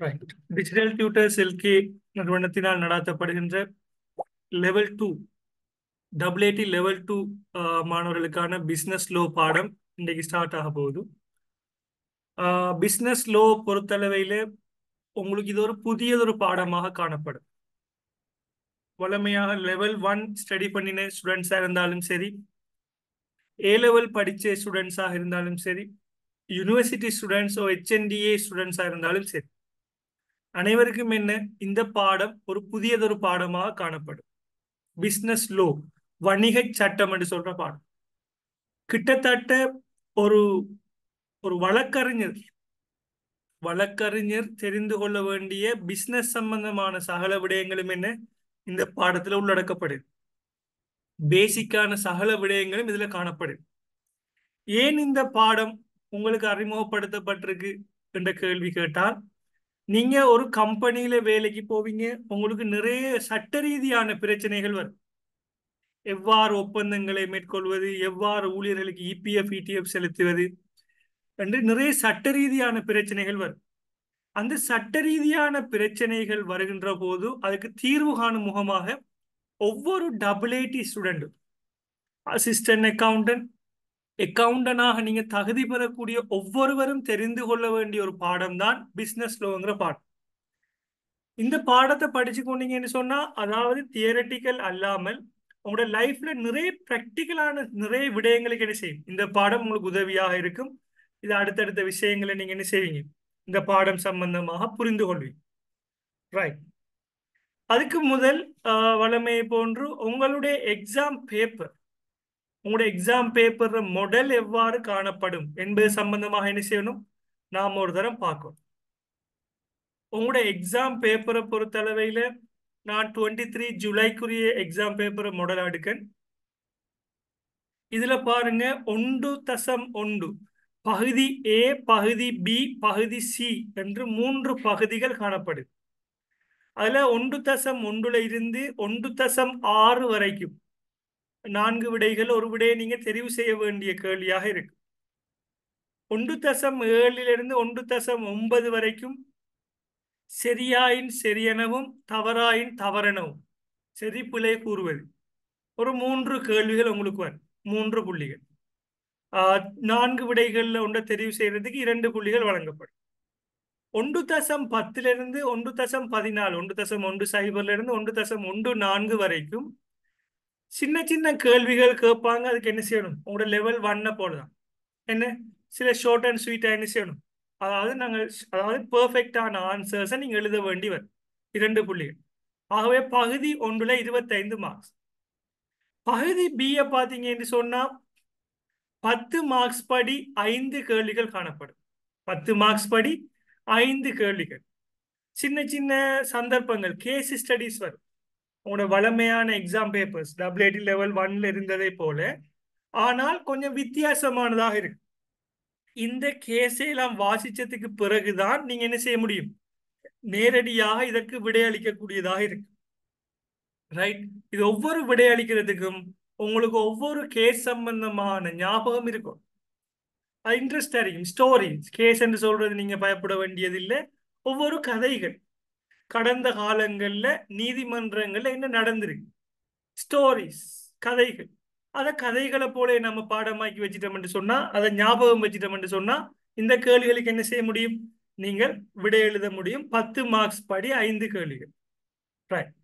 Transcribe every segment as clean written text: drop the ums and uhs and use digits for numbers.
Right. Digital tutors LK நிறுவனத்தினால் நடாத்தப்படுகின்ற level 2 WAD level 2 மாணவர்களுக்கான பிஸ்னஸ் லோ பாடம் இன்றைக்கு ஸ்டார்ட் ஆக போகுது. பிஸ்னஸ் லோ பொறுத்தளவையில் உங்களுக்கு இது ஒரு புதியதொரு பாடமாக காணப்படும். வழமையாக லெவல் 1 ஸ்டடி பண்ணின ஸ்டூடெண்ட்ஸாக இருந்தாலும் சரி, ஏ லெவல் படித்த ஸ்டூடெண்ட்ஸாக இருந்தாலும் சரி, யூனிவர்சிட்டி ஸ்டூடெண்ட்ஸோ HNDA ஸ்டூடெண்ட்ஸாக இருந்தாலும் சரி, அனைவருக்கும் என்ன இந்த பாடம் ஒரு புதியதொரு பாடமாக காணப்படும். பிஸ்னஸ் லோ, வணிக சட்டம் என்று சொல்ற பாடம். கிட்டத்தட்ட ஒரு ஒரு வழக்கறிஞர் தெரிந்து கொள்ள வேண்டிய பிசினஸ் சம்பந்தமான சகல விடயங்களும் என்ன இந்த பாடத்துல உள்ளடக்கப்படுது. பேசிக்கான சகல விடயங்களும் இதுல காணப்படுது. ஏன் இந்த பாடம் உங்களுக்கு அறிமுகப்படுத்தப்பட்டிருக்கு என்ற கேள்வி கேட்டால், நீங்க ஒரு கம்பெனியில வேலைக்கு போவீங்க, உங்களுக்கு நிறைய சட்ட ரீதியான பிரச்சனைகள் வரும். எவ்வாறு ஒப்பந்தங்களை மேற்கொள்வது, எவ்வாறு ஊழியர்களுக்கு EPF ETF செலுத்துவது என்று நிறைய சட்ட ரீதியான பிரச்சனைகள் வரும். அந்த சட்ட ரீதியான பிரச்சனைகள் வருகின்ற போது அதுக்கு தீர்வு காணும் முகமாக ஒவ்வொரு AAT ஸ்டூடெண்டும் அசிஸ்டன்ட் அக்கவுண்டனாக நீங்க தகுதி பெறக்கூடிய ஒவ்வொருவரும் தெரிந்து கொள்ள வேண்டிய ஒரு பாடம் தான் பிசினஸ் லோங்கிற பாடம். இந்த பாடத்தை படிச்சு கொண்டீங்கன்னு சொன்னா, அதாவது தியரட்டிக்கல் அல்லாமல் உங்களோட லைஃப்ல நிறைய பிராக்டிக்கலான நிறைய விடயங்களுக்கு என்ன செய்யும் இந்த பாடம் உங்களுக்கு உதவியாக இருக்கும். இது அடுத்தடுத்த விஷயங்களை நீங்க என்ன செய்வீங்க இந்த பாடம் சம்பந்தமாக புரிந்து கொள்வீங்க. ரைட். அதுக்கு முதல் வழமையை போன்று உங்களுடைய எக்ஸாம் பேப்பர் மாடல் எவ்வாறு காணப்படும் என்பது சம்பந்தமாக என்ன செய்யணும் நாம் ஒரு தரம் பார்க்கணும். உங்களுடைய எக்ஸாம் பேப்பரை பொறுத்தளவையில் நான் 23 ஜூலைக்குரிய எக்ஸாம் பேப்பரை மாடல் எடுக்கேன். இதுல பாருங்க 1.1 பகுதி A, பகுதி B, பகுதி C என்று 3 பகுதிகள் காணப்படுது. அதுல 1.1 இருந்து 1.6 வரைக்கும் 4 விடைகள், ஒரு விடையை நீங்க தெரிவு செய்ய வேண்டிய கேள்வியாக இருக்கு. 1.7 இருந்து 1.9 வரைக்கும் சரியாயின் சரியெனவும் தவறாயின் தவறெனவும் சரி பிழை கூறுவது. ஒரு 3 கேள்விகள் உங்களுக்கு வரும், 3 புள்ளிகள். 4 விடைகள்ல ஒன்றை தெரிவு செய்யறதுக்கு 2 புள்ளிகள் வழங்கப்படும். 1.10 இருந்து 1.14 1.10 இருந்து 1.14 வரைக்கும் சின்ன சின்ன கேள்விகள் கேட்பாங்க. அதுக்கு என்ன செய்யணும், உங்களோட லெவல் 1 போலதான் என்ன சில ஷார்ட் அண்ட் ஸ்வீட்டா என்ன செய்யணும், அதாவது பெர்ஃபெக்டான ஆன்சர்ஸை நீங்க எழுத வேண்டி வரும். 2 புள்ளிகள். ஆகவே பகுதி 1 25 மார்க்ஸ். பகுதி B பார்த்தீங்கன்னு சொன்னா 10 மார்க்ஸ் படி 5 கேள்விகள் காணப்படும். 10 மார்க்ஸ் படி 5 கேள்விகள். சின்ன சின்ன சந்தர்ப்பங்கள், கேஸ் ஸ்டடிஸ் வரும். உங்களோட வளமையான எக்ஸாம் பேப்பர்ஸ் WAT லெவல் 1 இருந்ததை போல, ஆனால் கொஞ்சம் வித்தியாசமானதாக இருக்கு. இந்த கேஸை எல்லாம் வாசிச்சதுக்கு பிறகுதான் நீங்க என்ன செய்ய முடியும், நேரடியாக இதற்கு விடையளிக்கக்கூடியதாக இருக்கு. ரைட். இது ஒவ்வொரு விடையளிக்கிறதுக்கும் உங்களுக்கு ஒவ்வொரு கேஸ் சம்பந்தமான ஞாபகம் இருக்கும். அது இன்ட்ரெஸ்டா இருக்கும். ஸ்டோரி கேஸ் என்று சொல்றது நீங்க பயப்பட வேண்டியதில்லை. ஒவ்வொரு கதைகள், கடந்த காலங்கள்ல நீதிமன்றங்கள்ல என்ன நடந்திருக்கு, ஸ்டோரிஸ் கதைகள். அதை கதைகளை போல நம்ம பாடமாக்கி வச்சிட்டோம்னு சொன்னா, அதை ஞாபகம் வச்சிட்டோம்னு சொன்னா, இந்த கேள்விகளுக்கு என்ன செய்ய முடியும், நீங்கள் விடை எழுத முடியும். 10 மார்க்ஸ் படி 5 கேள்விகள். ரைட்.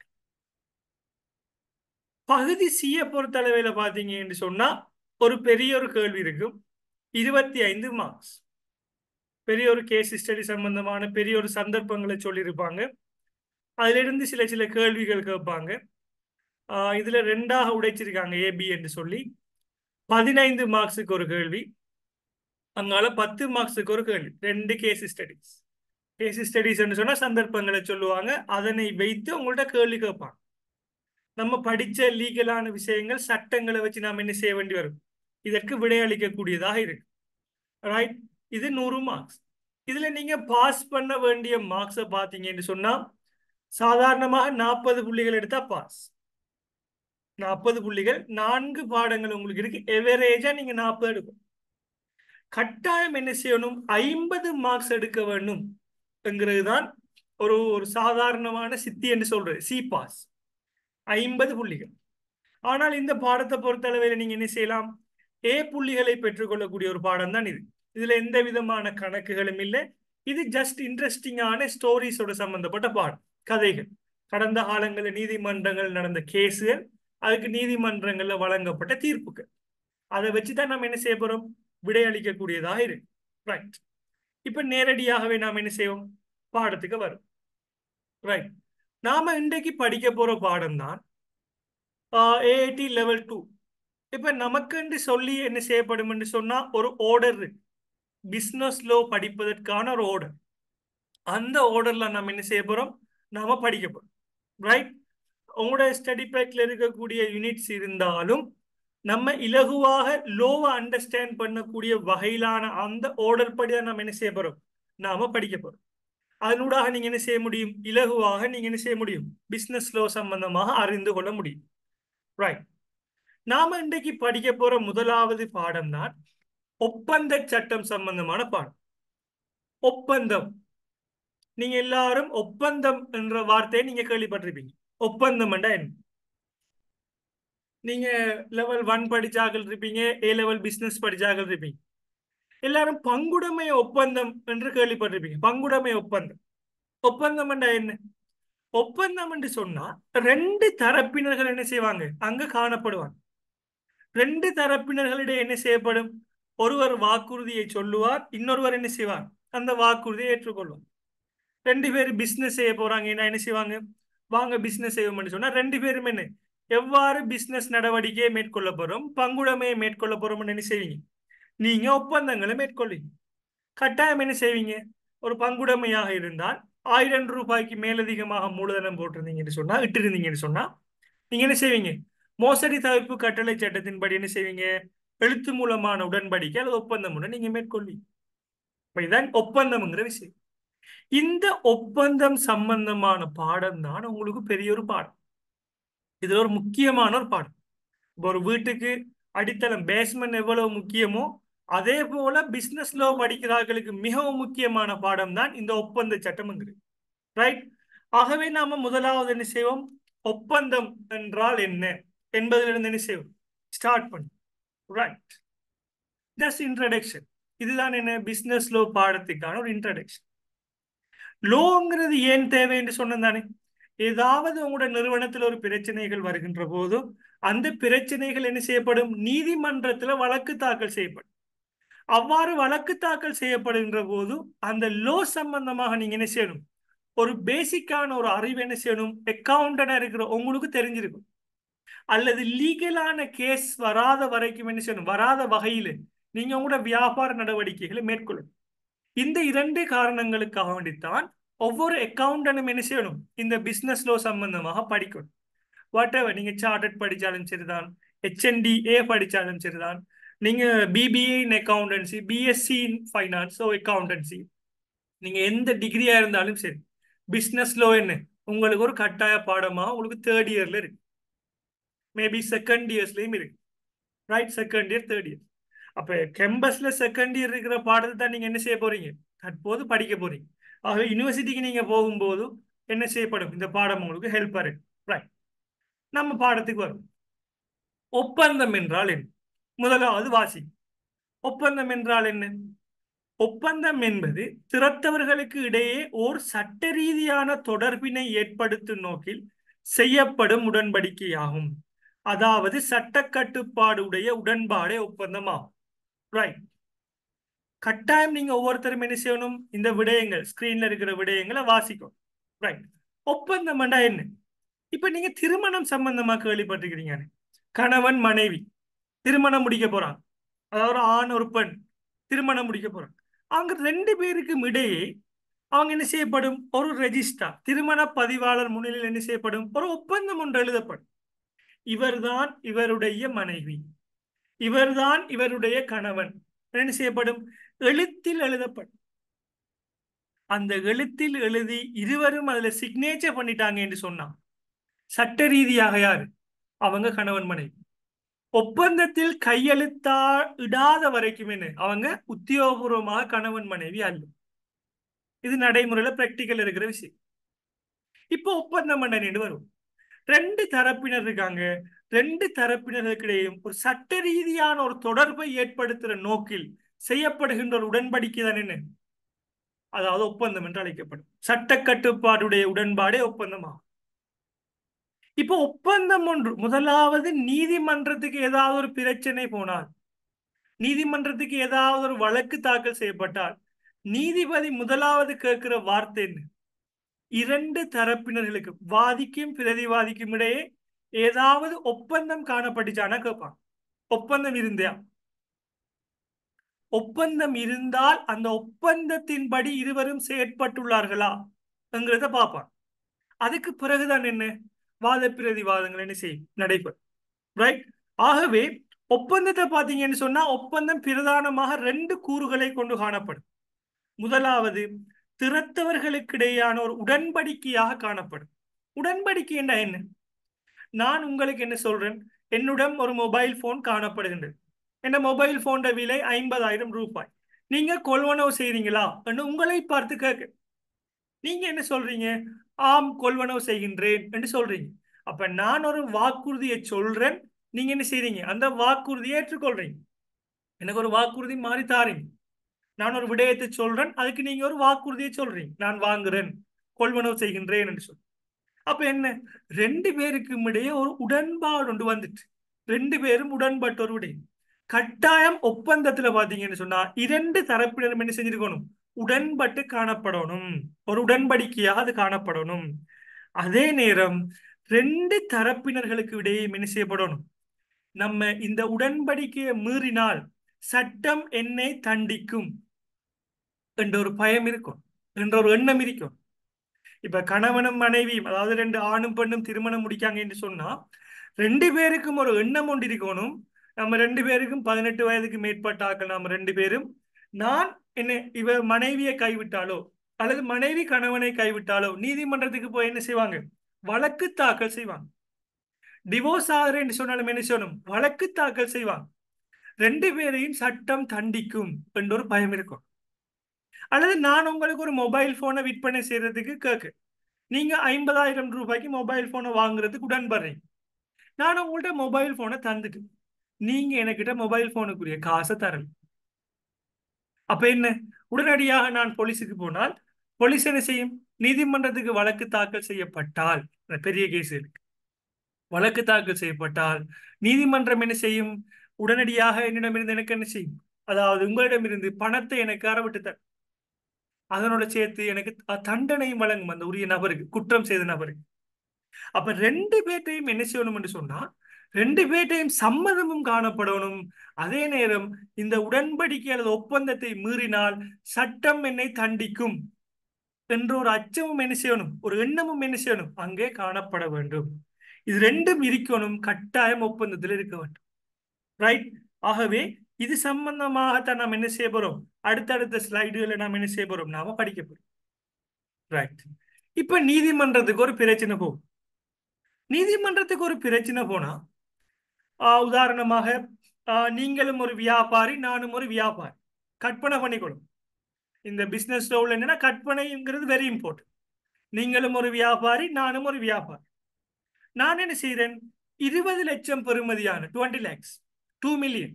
பகுதி C பொறுத்தளவில் பார்த்தீங்க என்று சொன்னா ஒரு பெரிய ஒரு கேள்வி இருக்கும், 25 மார்க்ஸ். பெரிய ஒரு கேஸ் ஸ்டடி சம்பந்தமான பெரிய ஒரு சந்தர்ப்பங்களை சொல்லியிருப்பாங்க. அதுல இருந்து சில சில கேள்விகள் கேட்பாங்க. இதுல 2ஆக உடைச்சிருக்காங்க AB என்று சொல்லி. 15 மார்க்ஸுக்கு ஒரு கேள்வி, அங்கால 10 மார்க்ஸுக்கு ஒரு கேள்வி. 2 கேஸ் ஸ்டடிஸ் என்று சொன்னா சந்தர்ப்பங்களை சொல்லுவாங்க. அதனை வைத்து உங்கள்ட்ட கேள்வி கேட்பாங்க. நம்ம படிச்ச லீகலான விஷயங்கள், சட்டங்களை வச்சு நாம் என்ன செய்ய வேண்டி வரும், இதற்கு விடையளிக்கக்கூடியதாக இருக்கு. ரைட். இது 100 மார்க்ஸ். இதுல நீங்க பாஸ் பண்ண வேண்டிய மார்க்ஸை பார்த்தீங்கன்னு சொன்னா, சாதாரணமாக 40 புள்ளிகள் எடுத்தா பாஸ். 40 புள்ளிகள், 4 பாடங்கள் உங்களுக்கு இருக்கு. எவரேஜா நீங்க 40 எடுக்கும். கட்டாயம் என்ன செய்யணும், 50 மார்க்ஸ் எடுக்க வேண்டும் என்கிறது தான் ஒரு ஒரு சாதாரணமான சித்தி என்று சொல்றது சி பாஸ் 50 புள்ளிகள். ஆனால் இந்த பாடத்தை பொறுத்தளவில் நீங்க என்ன செய்யலாம், ஏ புள்ளிகளை பெற்றுக்கொள்ளக்கூடிய ஒரு பாடம் தான் இது. இதுல எந்த விதமான கணக்குகளும் இல்லை. இது ஜஸ்ட் இன்ட்ரெஸ்டிங்கான ஸ்டோரிஸோட சம்பந்தப்பட்ட பாடம், கதைகள், கடந்த காலங்களில் நீதிமன்றங்கள் நடந்த கேஸுகள், அதுக்கு நீதிமன்றங்கள்ல வழங்கப்பட்ட தீர்ப்புகள், அதை வச்சுதான் நம்ம என்ன செய்ய போறோம், விடையளிக்கக்கூடியதாக இருக்கு. ரைட். இப்ப நேரடியாகவே நாம் என்ன செய்வோம், பாடத்துக்கு வரும். ரைட். நாம இன்றைக்கு படிக்க போற பாடம் தான் ஏஐடி லெவல் 2. இப்ப நமக்கு சொல்லி என்ன செய்யப்படும் என்று சொன்னா ஒரு ஆர்டர் இருக்கு, பிசினஸ் லோ படிப்பதற்கான ஒரு ஆர்டர். அந்த ஆர்டர்ல நம்ம என்ன செய்ய போறோம், நாம படிக்க போறோம். ரைட். உங்களோட ஸ்டடி பேக்ல இருக்கக்கூடிய யூனிட்ஸ் இருந்தாலும் நம்ம இலகுவாக லோவை அண்டர்ஸ்டாண்ட் பண்ணக்கூடிய வகையிலான அந்த ஆர்டர் படி தான் நம்ம என்ன செய்ய போறோம், நாம படிக்க போறோம். அதனூடாக நீங்க என்ன செய்ய முடியும், இலகுவாக நீங்க என்ன செய்ய முடியும், பிசினஸ் லோ சம்பந்தமாக அறிந்து கொள்ள முடியும். ரைட். நாம இன்றைக்கு படிக்க போற முதலாவது பாடம் தான் ஒப்பந்த சட்டம் சம்பந்தமான பாடம். ஒப்பந்தம், நீங்க எல்லாரும் ஒப்பந்தம் என்ற வார்த்தையை நீங்க கேள்விப்பட்டிருப்பீங்க. ஒப்பந்தம் என்ன? நீங்க லெவல் 1 படிச்சாக்கள் இருப்பீங்க, ஏ லெவல் பிசினஸ் படிச்சாக்கள் இருப்பீங்க. எல்லாரும் பங்குடைமை ஒப்பந்தம் என்று கேள்விப்பட்டிருப்பீங்க. பங்குடைமை ஒப்பந்தம், ஒப்பந்தம் என்ன? ஒப்பந்தம் என்று சொன்னா ரெண்டு தரப்பினர்கள் என்ன செய்வாங்க, அங்க காணப்படுவாங்க. ரெண்டு தரப்பினர்களிடையே என்ன செய்யப்படும், ஒருவர் வாக்குறுதியை சொல்லுவார், இன்னொருவர் என்ன செய்வார், அந்த வாக்குறுதியை ஏற்றுக்கொள்வார். ரெண்டு பேரும் பிசினஸ் செய்ய போறாங்க, என்ன செய்வாங்க, வாங்க பிசினஸ் செய்வோம்னு சொன்னா ரெண்டு பேரும் என்ன, எவ்வாறு பிசினஸ் நடவடிக்கையை மேற்கொள்ள போறோம், பங்குடைமையை மேற்கொள்ள போறோம் என்ன செய்வீங்க, நீங்க ஒப்பந்தங்களை மேற்கொள்வீங்க. கட்டாயம் என்ன செய்வீங்க, ஒரு பங்குடைமையாக இருந்தால் 1000 ரூபாய்க்கு மேலதிகமாக மூலதனம் போட்டிருந்தீங்கன்னு சொன்னா, இட்டிருந்தீங்கன்னு சொன்னா நீங்க என்ன செய்வீங்க, மோசடி தவிர்ப்பு கட்டளை சட்டத்தின்படி என்ன செய்வீங்க, எழுத்து மூலமான உடன்படிக்கை அல்லது ஒப்பந்தம் நீங்க மேற்கொள்வீங்க. இதுதான் ஒப்பந்தம்ங்கிற விஷயம். இந்த ஒப்பந்தம் சம்பந்தமான பாடம் தான் உங்களுக்கு பெரிய ஒரு பாடம். இது ஒரு முக்கியமான ஒரு பாடம். ஒரு வீட்டுக்கு அடித்தளம் பேஸ்மெண்ட் எவ்வளவு முக்கியமோ அதே போல பிசினஸ் லோ படிக்கிறார்களுக்கு மிகவும் முக்கியமான பாடம் தான் இந்த ஒப்பந்த சட்டம். ரைட். ஆகவே நாம முதலாவது என்ன செய்வோம், ஒப்பந்தம் என்றால் என்ன என்பதிலிருந்து என்ன செய்வோம், ஸ்டார்ட் பண்ணும். ரைட். Just introduction. இதுதான் என்ன, பிசினஸ் லோ பாடத்துக்கான ஒரு இன்ட்ரடக்ஷன். லோங்கிறது ஏன் தேவை என்று சொன்னதானே, ஏதாவது உங்களோட நிறுவனத்தில் ஒரு பிரச்சனைகள் வருகின்ற போது அந்த பிரச்சனைகள் என்ன செய்யப்படும், நீதிமன்றத்தில் வழக்கு தாக்கல் செய்யப்படும். அவ்வாறு வழக்கு தாக்கல் செய்யப்படுகின்ற போது அந்த லோ சம்பந்தமாக நீங்க என்ன செய்யணும், ஒரு பேசிக்கான ஒரு அறிவு என்ன செய்யணும், அக்கௌண்டண்டா இருக்கிற உங்களுக்கு தெரிஞ்சிருக்கும். அல்லது லீகலான கேஸ் வராத வரைக்கும் என்ன செய்யணும், வராத வகையில் நீங்க உங்களோட வியாபார நடவடிக்கைகளை மேற்கொள்ளும். இந்த இரண்டு காரணங்களுக்காக வேண்டித்தான் ஒவ்வொரு அக்கௌண்டனும் என்ன செய்யணும், இந்த பிசினஸ் லோ சம்பந்தமாக படிக்கணும். வாட் எவர் நீங்க சார்ட்டர்ட் படிச்சாலும் சரிதான், HNDA படிச்சாலும் சரிதான், நீங்க BBA இன் அக்கௌண்டன்சி, BSc இன் ஃபைனான்ஸ் அக்கௌண்டன்சி, நீங்க எந்த டிகிரியா இருந்தாலும் சரி, பிசினஸ் லோ என்ன உங்களுக்கு ஒரு கட்டாய பாடமா உங்களுக்கு தேர்ட் இயர்ல இருக்கு, மேபி செகண்ட் இயர்ஸ்லயும் இருக்கு. Right. Second year, third year. அப்ப கேம்பஸ்ல செகண்ட் இயர் இருக்கிற பாடத்தை தான் நீங்க என்ன செய்ய போறீங்க, தற்போது படிக்க போறீங்க. ஆகவே யூனிவர்சிட்டிக்கு நீங்க போகும்போது என்ன செய்யப்படும், இந்த பாடம் உங்களுக்கு ஹெல்ப்பா இருக்கு. ரைட். நம்ம பாடத்துக்கு வரும். ஒப்பந்தம் என்றால் என்ன, முதலாவது வாசி. ஒப்பந்தம் என்றால் என்ன, ஒப்பந்தம் என்பது திறத்தவர்களுக்கு இடையே ஓர் சட்ட ரீதியான தொடர்பினை ஏற்படுத்தும் நோக்கில் செய்யப்படும் உடன்படிக்கையாகும். அதாவது சட்ட கட்டுப்பாடு உடைய உடன்பாடே ஒப்பந்தமாகும். ரைட். கட்டாயம் நீங்க ஒவ்வொருத்தரும் என்ன செய்யணும், இந்த விடயங்கள் ஸ்கிரீன்ல இருக்கிற விடயங்களை வாசிக்கும். ரைட். ஒப்பந்தம் என்ன, இப்ப நீங்க திருமணம் சம்பந்தமா கேள்விப்பட்டிருக்கிறீங்க, கணவன் மனைவி திருமணம் முடிக்க போறாங்க, அதாவது ஆண் ஒரு பெண் திருமணம் முடிக்க போறாங்க. அவங்க ரெண்டு பேருக்கும் இடையே அவங்க என்ன செய்யப்படும், ஒரு ரெஜிஸ்டர் திருமண பதிவாளர் முன்னிலையில் என்ன செய்யப்படும், ஒரு ஒப்பந்தம் ஒன்று எழுதப்படும். இவர்தான் இவருடைய மனைவி, இவர்தான் இவருடைய கணவன் என்ன செய்யப்படும், எழுத்தில் எழுதப்படும். அந்த எழுத்தில் எழுதி இருவரும் அதுல சிக்னேச்சர் பண்ணிட்டாங்க என்று சொன்னா சட்ட ரீதியாக யாரு, அவங்க கணவன் மனைவி. ஒப்பந்தத்தில் கையெழுத்தா இடாத வரைக்கும் என்ன அவங்க உத்தியோகபூர்வமாக கணவன் மனைவி அல்ல. இது நடைமுறையில பிராக்டிக்கல் இருக்கிற விஷயம். இப்போ ஒப்பந்தம் பண்ண வரும். ரெண்டு தரப்பினர் இருக்காங்க. ரெண்டு தரப்பினருக்கிடையும் ஒரு சட்ட ரீதியான ஒரு தொடர்பை ஏற்படுத்துகிற நோக்கில் செய்யப்படுகின்ற ஒரு உடன்படிக்கை தான் என்ன, அதாவது ஒப்பந்தம் என்று அழைக்கப்படும். சட்ட கட்டுப்பாடுடைய உடன்பாடே ஒப்பந்தமாகும். இப்போ ஒப்பந்தம் ஒன்று, முதலாவது நீதிமன்றத்துக்கு ஏதாவது ஒரு பிரச்சனை போனால், நீதிமன்றத்துக்கு ஏதாவது ஒரு வழக்கு தாக்கல் செய்யப்பட்டால், நீதிபதி முதலாவது கேட்கிற வார்த்தை என்ன? இரண்டு தரப்பினர்களுக்கு, வாதிக்கும் பிரதிவாதிக்கும் இடையே ஏதாவது ஒப்பந்தம் காணப்பட்டுச்சானா கேட்பான். ஒப்பந்தம் இருந்தா, ஒப்பந்தம் இருந்தால் அந்த ஒப்பந்தத்தின்படி இருவரும் செயற்பட்டுள்ளார்களா என்கிறத பார்ப்பான். அதுக்கு பிறகுதான் என்ன, வாத பிரதிவாதங்கள் என்ன செய்யும், நடைபெறும். ரைட். ஆகவே ஒப்பந்தத்தை பார்த்தீங்கன்னு சொன்னா, ஒப்பந்தம் பிரதானமாக ரெண்டு கூறுகளை கொண்டு காணப்படும். முதலாவது, திறத்தவர்களுக்கிடையான ஒரு உடன்படிக்கையாக காணப்படும். உடன்படிக்கை என்ன? நான் உங்களுக்கு என்ன சொல்றேன், என்னுடன் ஒரு மொபைல் போன் காணப்படுகின்றது. என் மொபைல் போன் விலை 50,000 ரூபாய். நீங்க கொள்வனவு செய்றீங்களா என்று உங்களை பார்த்து கேட்க, நீங்க என்ன சொல்றீங்க? ஆம், கொள்வனவு செய்கின்றேன் என்று சொல்றீங்க. அப்ப நான் ஒரு வாக்குறுதியை சொல்றேன், நீங்க என்ன செய்றீங்க? அந்த வாக்குறுதியை ஏற்றுக்கொள்றீங்க. எனக்கு ஒரு வாக்குறுதி மாறி தாரீங்க. நான் ஒரு விடயத்தை சொல்றேன், அதுக்கு நீங்க ஒரு வாக்குறுதியை சொல்றீங்க, நான் வாங்குறேன், கொள்வனவு செய்கின்றேன் என்று சொல்லி. அப்ப என்ன, ரெண்டு பேருக்கும் இடையே ஒரு உடன்பாடு ஒன்று வந்துட்டு, ரெண்டு பேரும் உடன்பட்ட ஒரு விடயம். கட்டாயம் ஒப்பந்தத்துல பாத்தீங்கன்னு சொன்னா இரண்டு தரப்பினரும் என்ன செஞ்சிருக்கணும், உடன்பட்டு காணப்படணும். ஒரு உடன்படிக்கையாக அது காணப்படணும். அதே நேரம் ரெண்டு தரப்பினர்களுக்கு இடையே என்ன செய்யப்படணும், நம்ம இந்த உடன்படிக்கையை மீறினால் சட்டம் என்னை தண்டிக்கும் என்ற ஒரு பயம் இருக்கும், என்ற ஒரு எண்ணம் இருக்கும். இப்ப கணவனும் மனைவியும், அதாவது ரெண்டு ஆணும் பெண்ணும் திருமணம் முடிக்காங்க என்று சொன்னா, ரெண்டு பேருக்கும் ஒரு எண்ணம் ஒன்று இருக்கணும். நம்ம ரெண்டு பேருக்கும் 18 வயதுக்கு மேற்பட்ட ஆக்கள் நாம ரெண்டு பேரும், நான் என்ன, இவ மனைவியை கைவிட்டாலோ அல்லது மனைவி கணவனை கைவிட்டாலோ நீதிமன்றத்துக்கு போய் என்ன செய்வாங்க, வழக்கு தாக்கல் செய்வாங்க. டிவோர்ஸ் ஆகுற என்று சொன்னாலும் என்ன செய்யணும், வழக்கு தாக்கல் செய்வாங்க. ரெண்டு பேரையும் சட்டம் தண்டிக்கும் என்ற ஒரு பயம் இருக்கும். அல்லது நான் உங்களுக்கு ஒரு மொபைல் போனை விற்பனை செய்யறதுக்கு கேட்க, நீங்க 50,000 ரூபாய்க்கு மொபைல் போனை வாங்குறதுக்கு உடன்படுறீங்க. நான் உங்கள்ட்ட மொபைல் போனை தந்துட்டு, நீங்க எனக்கிட்ட மொபைல் போனுக்குரிய காசை தரல. அப்ப என்ன, உடனடியாக நான் போலீஸுக்கு போனால் போலீஸ் என்ன செய்யும், நீதிமன்றத்துக்கு வழக்கு தாக்கல் செய்யப்பட்டால், பெரிய கேஸ் இருக்கு, வழக்கு தாக்கல் செய்யப்பட்டால் நீதிமன்றம் என்ன செய்யும், உடனடியாக என்னிடமிருந்து எனக்கு என்ன செய்யும், அதாவது உங்களிடமிருந்து பணத்தை எனக்கு அறவிட்டு தரும். அதனோட சேர்த்து எனக்கு தண்டனையும் வழங்கும் அந்த உரிய நபருக்கு, குற்றம் செய்த நபருக்கு. அப்ப ரெண்டு பேர்ட்டையும் என்ன செய்யணும் என்று சொன்னா, ரெண்டு பேர்ட்டையும் சம்மதமும் காணப்படணும். அதே நேரம் இந்த உடன்படிக்கை அல்லது ஒப்பந்தத்தை மீறினால் சட்டம் என்னை தண்டிக்கும் என்ற ஒரு அச்சமும் என்ன செய்யணும், ஒரு எண்ணமும் என்ன செய்யணும், அங்கே காணப்பட வேண்டும். இது ரெண்டும் இருக்கணும், கட்டாயம் ஒப்பந்தத்தில் இருக்க வேண்டும். ரைட். ஆகவே இது சம்பந்தமாகத்தான் நாம் என்ன செய்ய போறோம், அடுத்தடுத்த ஸ்லைடுகளை நாம் என்ன செய்ய போறோம், நாம படிக்க போறோம். ரைட். இப்ப நீதிமன்றத்துக்கு ஒரு பிரச்சனை போகும். நீதிமன்றத்துக்கு ஒரு பிரச்சனை போனா, உதாரணமாக நீங்களும் ஒரு வியாபாரி, நானும் ஒரு வியாபாரி. கற்பனை பண்ணிக்கொள்ளும், இந்த பிசினஸ் உள்ள என்னன்னா கற்பனைங்கிறது வெரி இம்பார்ட்டன்ட். நீங்களும் ஒரு வியாபாரி, நானும் ஒரு வியாபாரி. நான் என்ன செய்யறேன், 20 லட்சம் பெறுமதியான 20 lakhs, 2 மில்லியன்,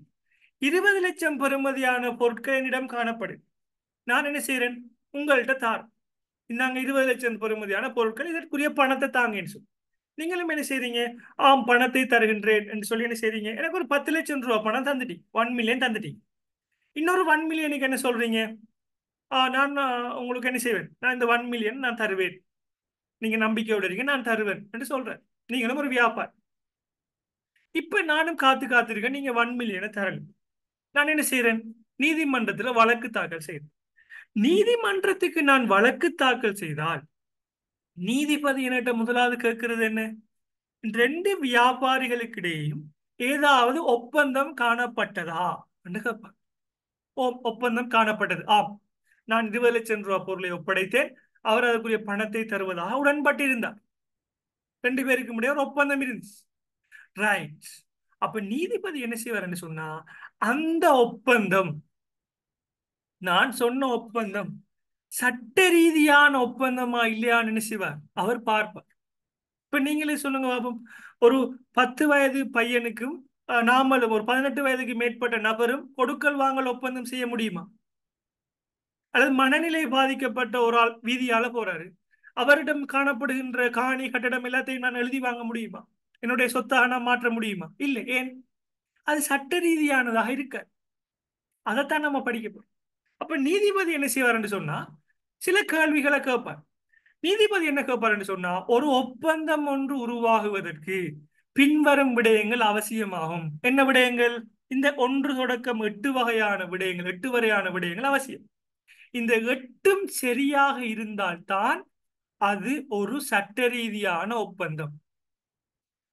20 லட்சம் பெறுமதியான பொருட்கள் என்னிடம் காணப்படுது. நான் என்ன செய்யறேன், உங்கள்கிட்ட தார், இந்தாங்க 20 லட்சம் பெறுமதியான பொருட்கள், இதற்குரிய பணத்தை தாங்கன்னு சொல்லி. நீங்களும் என்ன செய்றீங்க, ஆம் பணத்தை தருகின்றேன் என்று சொல்லி என்ன செய்றீங்க, எனக்கு ஒரு 10 லட்சம் ரூபாய் பணம் தந்துட்டி, 1 மில்லியன் தந்துட்டி. இன்னொரு 1 மில்லியனுக்கு என்ன சொல்றீங்க, நான் உங்களுக்கு என்ன செய்வேன், நான் இந்த 1 மில்லியன் நான் தருவேன், நீங்க நம்பிக்கையோட இருக்கீங்க, நான் தருவேன் என்று சொல்றேன். நீங்களும் ஒரு வியாபாரி. இப்ப நானும் காத்திருக்கேன், நீங்க 1 மில்லியனை தரல. நான் என்ன செய்யறேன், நீதிமன்றத்துல வழக்கு தாக்கல் செய்யறேன். நீதிமன்றத்துக்கு நான் வழக்கு தாக்கல் செய்தால் நீதிபதி என்கிட்ட முதலாவது கேட்கிறது என்ன, ரெண்டு வியாபாரிகளுக்கிடையும் ஏதாவது ஒப்பந்தம் காணப்பட்டதா என்று கேட்பார். ஒப்பந்தம் காணப்பட்டது, ஆம், நான் 20 லட்சம் ரூபாய் பொருளை ஒப்படைத்தேன், அவர் அதற்குரிய பணத்தை தருவதாக உடன்பட்டிருந்தார். ரெண்டு பேருக்கு முடிய ஒரு ஒப்பந்தம் இருந்துச்சு. ரைட். அப்ப நீதிபதி என்ன செய்வார் சொன்னா, அந்த ஒப்பந்தம், நான் சொன்ன ஒப்பந்தம் சட்ட ரீதியான ஒப்பந்தமா இல்லையான்னு என்ன செய்வார் அவர் பார்ப்பார். இப்ப நீங்களே சொல்லுங்க பாப்போம். ஒரு 10 வயது பையனுக்கும் நாமளும் ஒரு 18 வயதுக்கு மேற்பட்ட நபரும் கொடுக்கல் வாங்கல் ஒப்பந்தம் செய்ய முடியுமா? அல்லது மனநிலை பாதிக்கப்பட்ட ஒரு ஆள் வீதியால போறாரு, அவரிடம் காணப்படுகின்ற காணி கட்டடம் எல்லாத்தையும் நான் எழுதி வாங்க முடியுமா? என்னுடைய சொத்தாக நான் மாற்ற முடியுமா? இல்லை. ஏன்? அது சட்ட ரீதியானதாக இருக்க. அதைத்தான் நம்ம படிக்க போறோம். அப்ப நீதிபதி என்ன செய்வார்னு சொன்னா சில கேள்விகளை கேட்பார். நீதிபதி என்ன கேட்பார்னு சொன்னா ஒரு ஒப்பந்தம் ஒன்று உருவாகுவதற்கு பின்வரும் விடயங்கள் அவசியமாகும். என்ன விடயங்கள்? இந்த 1 தொடக்கம் 8 வகையான விடயங்கள், 8 வரையான விடயங்கள் அவசியம். இந்த 8ம் சரியாக இருந்தால்தான் அது ஒரு சட்ட ரீதியான ஒப்பந்தம்.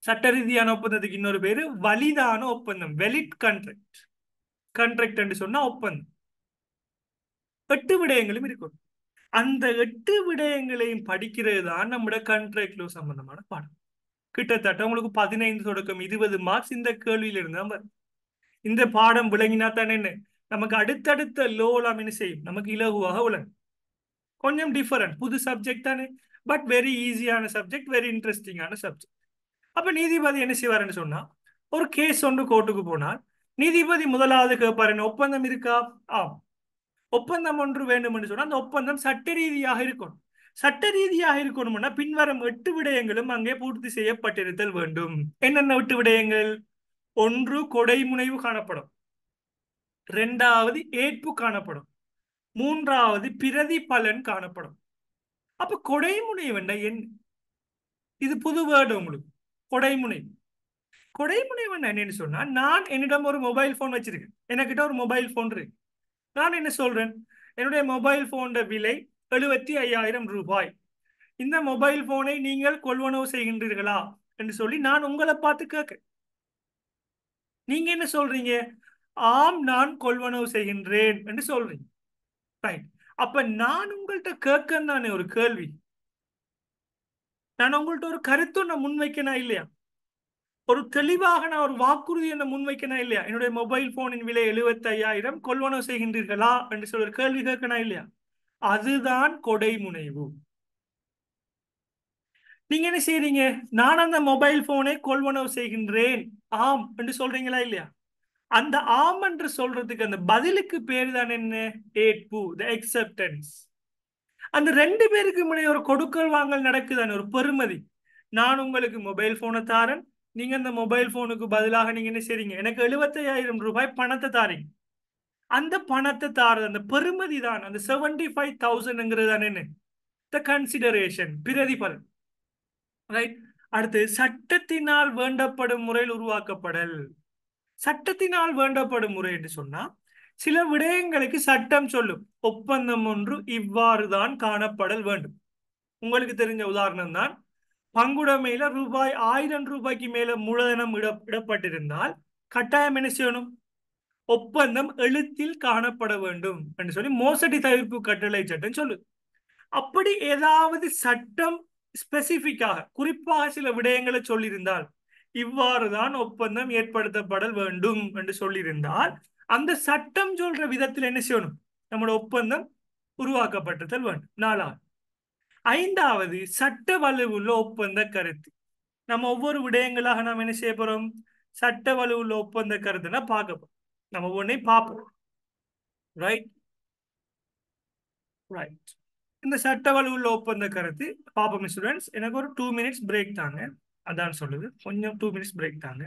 சட்ட ரீதியான ஒப்பந்தத்துக்கு இன்னொரு பேரு வலிதான ஒப்பந்தம், வெலிட் கான்ட்ராக்ட். கான்ட்ராக்ட் என்று சொன்னா ஒப்பந்தம். 8 விடயங்களும் இருக்கும். அந்த 8 விடயங்களையும் படிக்கிறது தான் நம்முடைய கான்ட்ராக்ட் லோ சம்பந்தமான பாடம். கிட்டத்தட்ட உங்களுக்கு 15 தொடக்கம் 20 மார்க்ஸ் இந்த கேள்வியில இருந்து தான் வரும். இந்த பாடம் விளங்கினா தானே என்ன நமக்கு அடுத்தடுத்த லோலாம் என்ன செய்யும், நமக்கு இலகுவாக விளங்கும். கொஞ்சம் டிஃபரெண்ட், புது சப்ஜெக்ட் தானே, பட் வெரி ஈஸியான சப்ஜெக்ட், வெரி இன்ட்ரெஸ்டிங்கான சப்ஜெக்ட். அப்ப நீதிபதி என்ன செய்வாருன்னு சொன்னா ஒரு கேஸ் ஒன்று கோர்ட்டுக்கு போனால் நீதிபதி முதலாவது கேட்பாரு, என்ன ஒப்பந்தம் இருக்கா? ஆம். ஒப்பந்தம் ஒன்று வேண்டும் என்று சொன்னா அந்த ஒப்பந்தம் சட்ட ரீதியாக இருக்கணும். சட்ட ரீதியாக இருக்கணும்னா பின்வரும் 8 விடயங்களும் அங்கே பூர்த்தி செய்யப்பட்டிருத்தல் வேண்டும். என்னென்ன 8 விடயங்கள்? ஒன்று, கொடைமுனைவு காணப்படும். இரண்டாவது, ஏற்பு காணப்படும். மூன்றாவது, பிரதி பலன் காணப்படும். அப்ப கொடைமுனைவு என்ன? இது புது வேர்டு உங்களுக்கு. கொடைமுனை. கொடைமுனைவு என்னன்னு சொன்னா நான் என்னிடம் ஒரு மொபைல் போன் வச்சிருக்கேன், என்கிட்ட ஒரு மொபைல் போன் இருக்கு. நான் என்ன சொல்றேன், என்னுடைய மொபைல் போன் விலை 75,000 ரூபாய். இந்த மொபைல் போனை நீங்கள் கொள்வனவு செய்கின்றீர்களா என்று சொல்லி நான் உங்களை பார்த்து கேட்க. நீங்க என்ன சொல்றீங்க? ஆம், நான் கொள்வனவு செய்கின்றேன் என்று சொல்றீங்க. ரைட். அப்ப நான் உங்கள்கிட்ட கேட்க தானே ஒரு கேள்வி. நான் உங்கள்கிட்ட ஒரு கருத்து நான் முன்வைக்கணும் இல்லையா? ஒரு தெளிவாக நான் ஒரு வாக்குறுதி என்ன முன்வைக்கணும் இல்லையா? என்னுடைய மொபைல் போனின் விலை 75,000, கொள்வனவு செய்கின்றீர்களா என்று சொல்லி ஒரு கேள்வி கேட்கணும் இல்லையா? அதுதான் கொடைமுனைவு. நீங்க என்ன செய்றீங்க? நான் அந்த மொபைல் போனை கொள்வனவு செய்கின்றேன், ஆம் என்று சொல்றீங்களா இல்லையா? அந்த ஆம் என்று சொல்றதுக்கு அந்த பதிலுக்கு பேர் தான் என்ன? ஏற்பு, the acceptance. அந்த 2 பேருக்கு முன்னாடி ஒரு கொடுக்கல் வாங்கல் நடக்குதானே, ஒரு பெறுமதி. நான் உங்களுக்கு மொபைல் போனை தாரேன், நீங்க அந்த மொபைல் போனுக்கு பதிலாக நீங்க என்ன செய்றீங்க, எனக்கு 75,000 ரூபாய் பணத்தை தாரீங்க. அந்த பணத்தை தாரது அந்த பெறுமதி தான், அந்த 75,000 தான் என்ன, த கன்சிடரேஷன், பிரதிபலன். ரைட். அடுத்து, சட்டத்தினால் வேண்டப்படும் முறையில் உருவாக்கப்படல். சட்டத்தினால் வேண்டப்படும் முறை என்று சொன்னா சில விடயங்களுக்கு சட்டம் சொல்லும் ஒப்பந்தம் ஒன்று இவ்வாறு தான் காணப்படல் வேண்டும். உங்களுக்கு தெரிஞ்ச உதாரணம் தான், பங்குடைமையில ரூபாய் 1000 ரூபாய்க்கு மேல மூலதனம் இடப்பட்டிருந்தால் கட்டாயம் என்ன செய்யணும்? ஒப்பந்தம் எழுத்தில் காணப்பட வேண்டும் என்று சொல்லி மோசடி தவிர்ப்பு கட்டளை சட்டம் சொல்லுது. அப்படி ஏதாவது சட்டம் ஸ்பெசிபிக்காக குறிப்பாக சில விடயங்களை சொல்லியிருந்தால் இவ்வாறுதான் ஒப்பந்தம் ஏற்படுத்தப்பட வேண்டும் என்று சொல்லியிருந்தால் அந்த சட்டம் சொல்ற விதத்தில் என்ன செய்யணும்? நம்மளோட ஒப்பந்தம் உருவாக்கப்பட்டதல் வேண்டும். 4வது. 5வது, சட்ட வலுவுள்ள ஒப்பந்த கருத்து. நம்ம ஒவ்வொரு விடயங்களாக நாம் என்ன செய்ய போறோம்? சட்ட வலுவுள்ள ஒப்பந்த கருத்துனா பார்க்க போறோம். நம்ம ஒன்றை பார்ப்போம். ரைட். ரைட். இந்த சட்ட வலுவுள்ள ஒப்பந்த கருத்து பாப்போம் ஸ்டூடெண்ட்ஸ். எனக்கு ஒரு 2 மினிட்ஸ் பிரேக் தாங்க. அதான் சொல்லுது, கொஞ்சம் 2 மினிட்ஸ் பிரேக் தாங்க.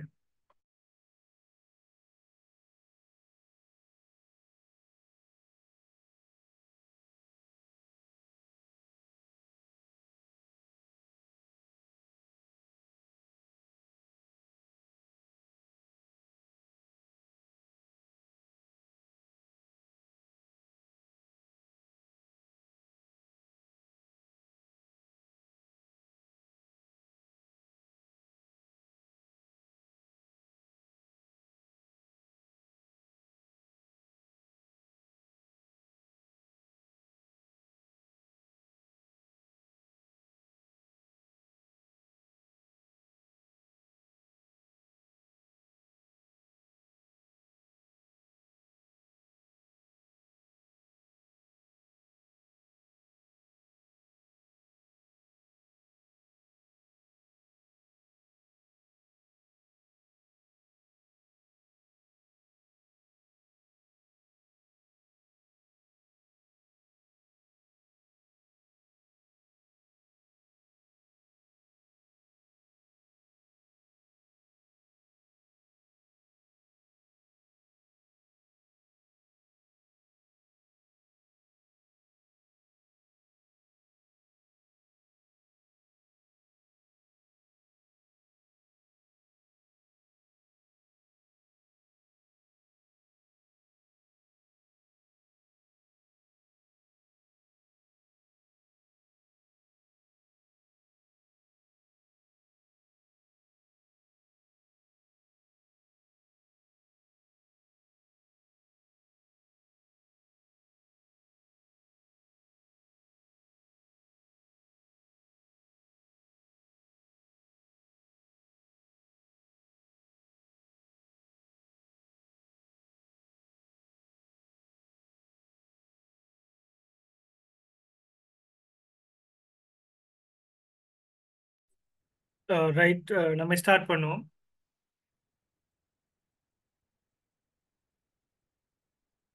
ரைட். நம்ம ஸ்டார்ட் பண்ணுவோம்.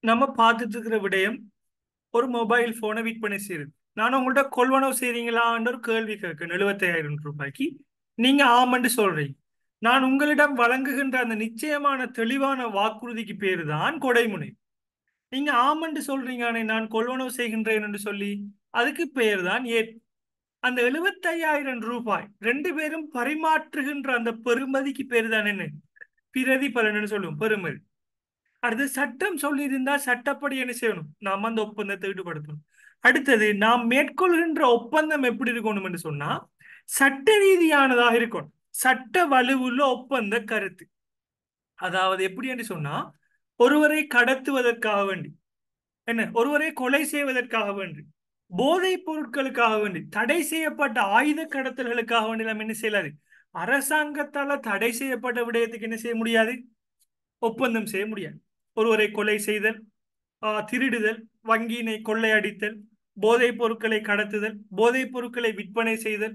நம்ம பார்த்துட்டு இருக்கிற விடயம் ஒரு மொபைல் போனை விற்பனை செய்யுது. நான் உங்கள்கிட்ட கொள்வனவு செய்றீங்களான்ற ஒரு கேள்வி கேட்கணும். 75,000 ரூபாய்க்கு நீங்க ஆமண்டு சொல்றீங்க. நான் உங்களிடம் வழங்குகின்ற அந்த நிச்சயமான தெளிவான வாக்குறுதிக்கு பேரு தான் கொடைமுனை. நீங்க ஆமண்டு சொல்றீங்க, நான் கொள்வனவு செய்கின்றேன் என்று சொல்லி, அதுக்கு பேர் தான் ஏற்பு. அந்த 75,000 ரூபாய் ரெண்டு பேரும் பரிமாற்றுகின்ற அந்த பெறுமதிக்கு பேர் தான் என்ன? பிரதிபலன் சொல்லுவோம், பெறுமதி. அடுத்து சட்டம் சொல்லியிருந்தா சட்டப்படி என்ன செய்யணும்? நாம் அந்த ஒப்பந்தத்தை ஈடுபடுத்தணும். அடுத்தது நாம் மேற்கொள்கின்ற ஒப்பந்தம் எப்படி இருக்கணும் என்று சொன்னா சட்ட ரீதியானதாக இருக்கணும். சட்ட வலுவுள்ள ஒப்பந்த கருத்து. அதாவது எப்படி என்று சொன்னா, ஒருவரை கடத்துவதற்காக வேண்டி, ஒருவரை கொலை செய்வதற்காக வேண்டி, போதைப் பொருட்களுக்காக வேண்டி, தடை செய்யப்பட்ட ஆயுத கடத்தல்களுக்காக வேண்டி நாம் என்ன செய்யலாது? அரசாங்கத்தால தடை செய்யப்பட்ட விடயத்துக்கு என்ன செய்ய முடியாது? ஒப்பந்தம் செய்ய முடியாது. ஒருவரை கொலை செய்தல், திருடுதல், வங்கியினை கொள்ளையடித்தல், போதைப் பொருட்களை கடத்துதல், போதைப் பொருட்களை விற்பனை செய்தல்,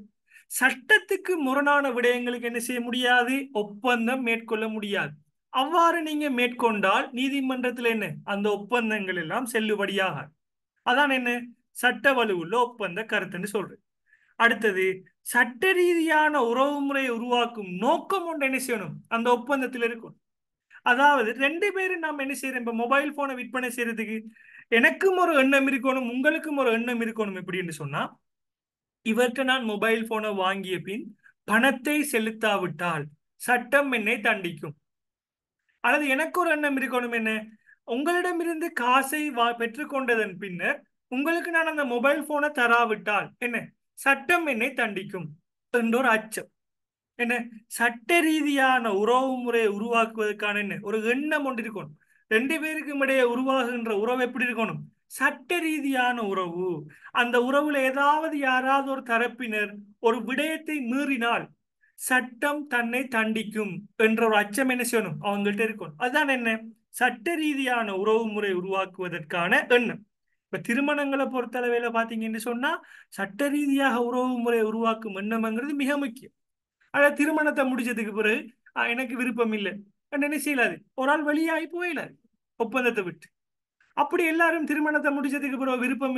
சட்டத்துக்கு முரணான விடயங்களுக்கு என்ன செய்ய முடியாது? ஒப்பந்தம் மேற்கொள்ள முடியாது. அவ்வாறு நீங்க மேற்கொண்டால் நீதிமன்றத்தில் என்ன அந்த ஒப்பந்தங்கள் எல்லாம் செல்லுபடியாக. அதான் என்ன சட்ட வலுவுள்ள ஒப்பந்த கருத்துன்னு சொல்றேன். அடுத்தது சட்ட ரீதியான உறவுமுறையை உருவாக்கும் நோக்கம் ஒன்று என்ன செய்யணும்? அந்த ஒப்பந்தத்தில் இருக்கும். அதாவது ரெண்டு பேரும் நாம் என்ன செய்யறோம்? இப்ப மொபைல் போனை விற்பனை செய்யறதுக்கு எனக்கும் ஒரு எண்ணம் இருக்கணும், உங்களுக்கும் ஒரு எண்ணம் இருக்கணும். எப்படின்னு சொன்னா, இவற்றை நான் மொபைல் போனை வாங்கிய பின் பணத்தை செலுத்தாவிட்டால் சட்டம் என்னை தண்டிக்கும். அல்லது எனக்கு ஒரு எண்ணம் இருக்கணும், என்ன? உங்களிடமிருந்து காசை பெற்றுக்கொண்டதன் பின்னர் உங்களுக்கு நான் அந்த மொபைல் போனை தராவிட்டால் என்ன? சட்டம் என்னை தண்டிக்கும் என்ற ஒரு அச்சம். என்ன? சட்ட ரீதியான உறவு முறையை உருவாக்குவதற்கான என்ன ஒரு எண்ணம் ஒன்று இருக்கணும். ரெண்டு பேருக்கும் இடையே உருவாகுகின்ற உறவு எப்படி இருக்கணும்? சட்ட ரீதியான உறவு. அந்த உறவுல ஏதாவது யாராவது ஒரு தரப்பினர் ஒரு விடயத்தை மீறினால் சட்டம் தன்னை தண்டிக்கும் என்ற ஒரு அச்சம் என்ன செய்யணும்? அவங்கள்ட்ட இருக்கணும். அதுதான் என்ன சட்ட ரீதியான உறவு முறை உருவாக்குவதற்கான எண்ணம். இப்ப திருமணங்களை பொறுத்தளவையில பாத்தீங்கன்னு சொன்னா சட்ட ரீதியாக உறவு முறை உருவாக்கும் எண்ணம்ங்கிறது மிக முக்கியம். ஆனா திருமணத்தை முடிச்சதுக்கு பிறகு எனக்கு விருப்பம் இல்லை என்ன செய்யலாது? ஒரு ஆள் வெளியாகி போயிடாது ஒப்பந்தத்தை விட்டு. அப்படி எல்லாரும் திருமணத்தை முடிச்சதுக்கு பிறகு விருப்பம்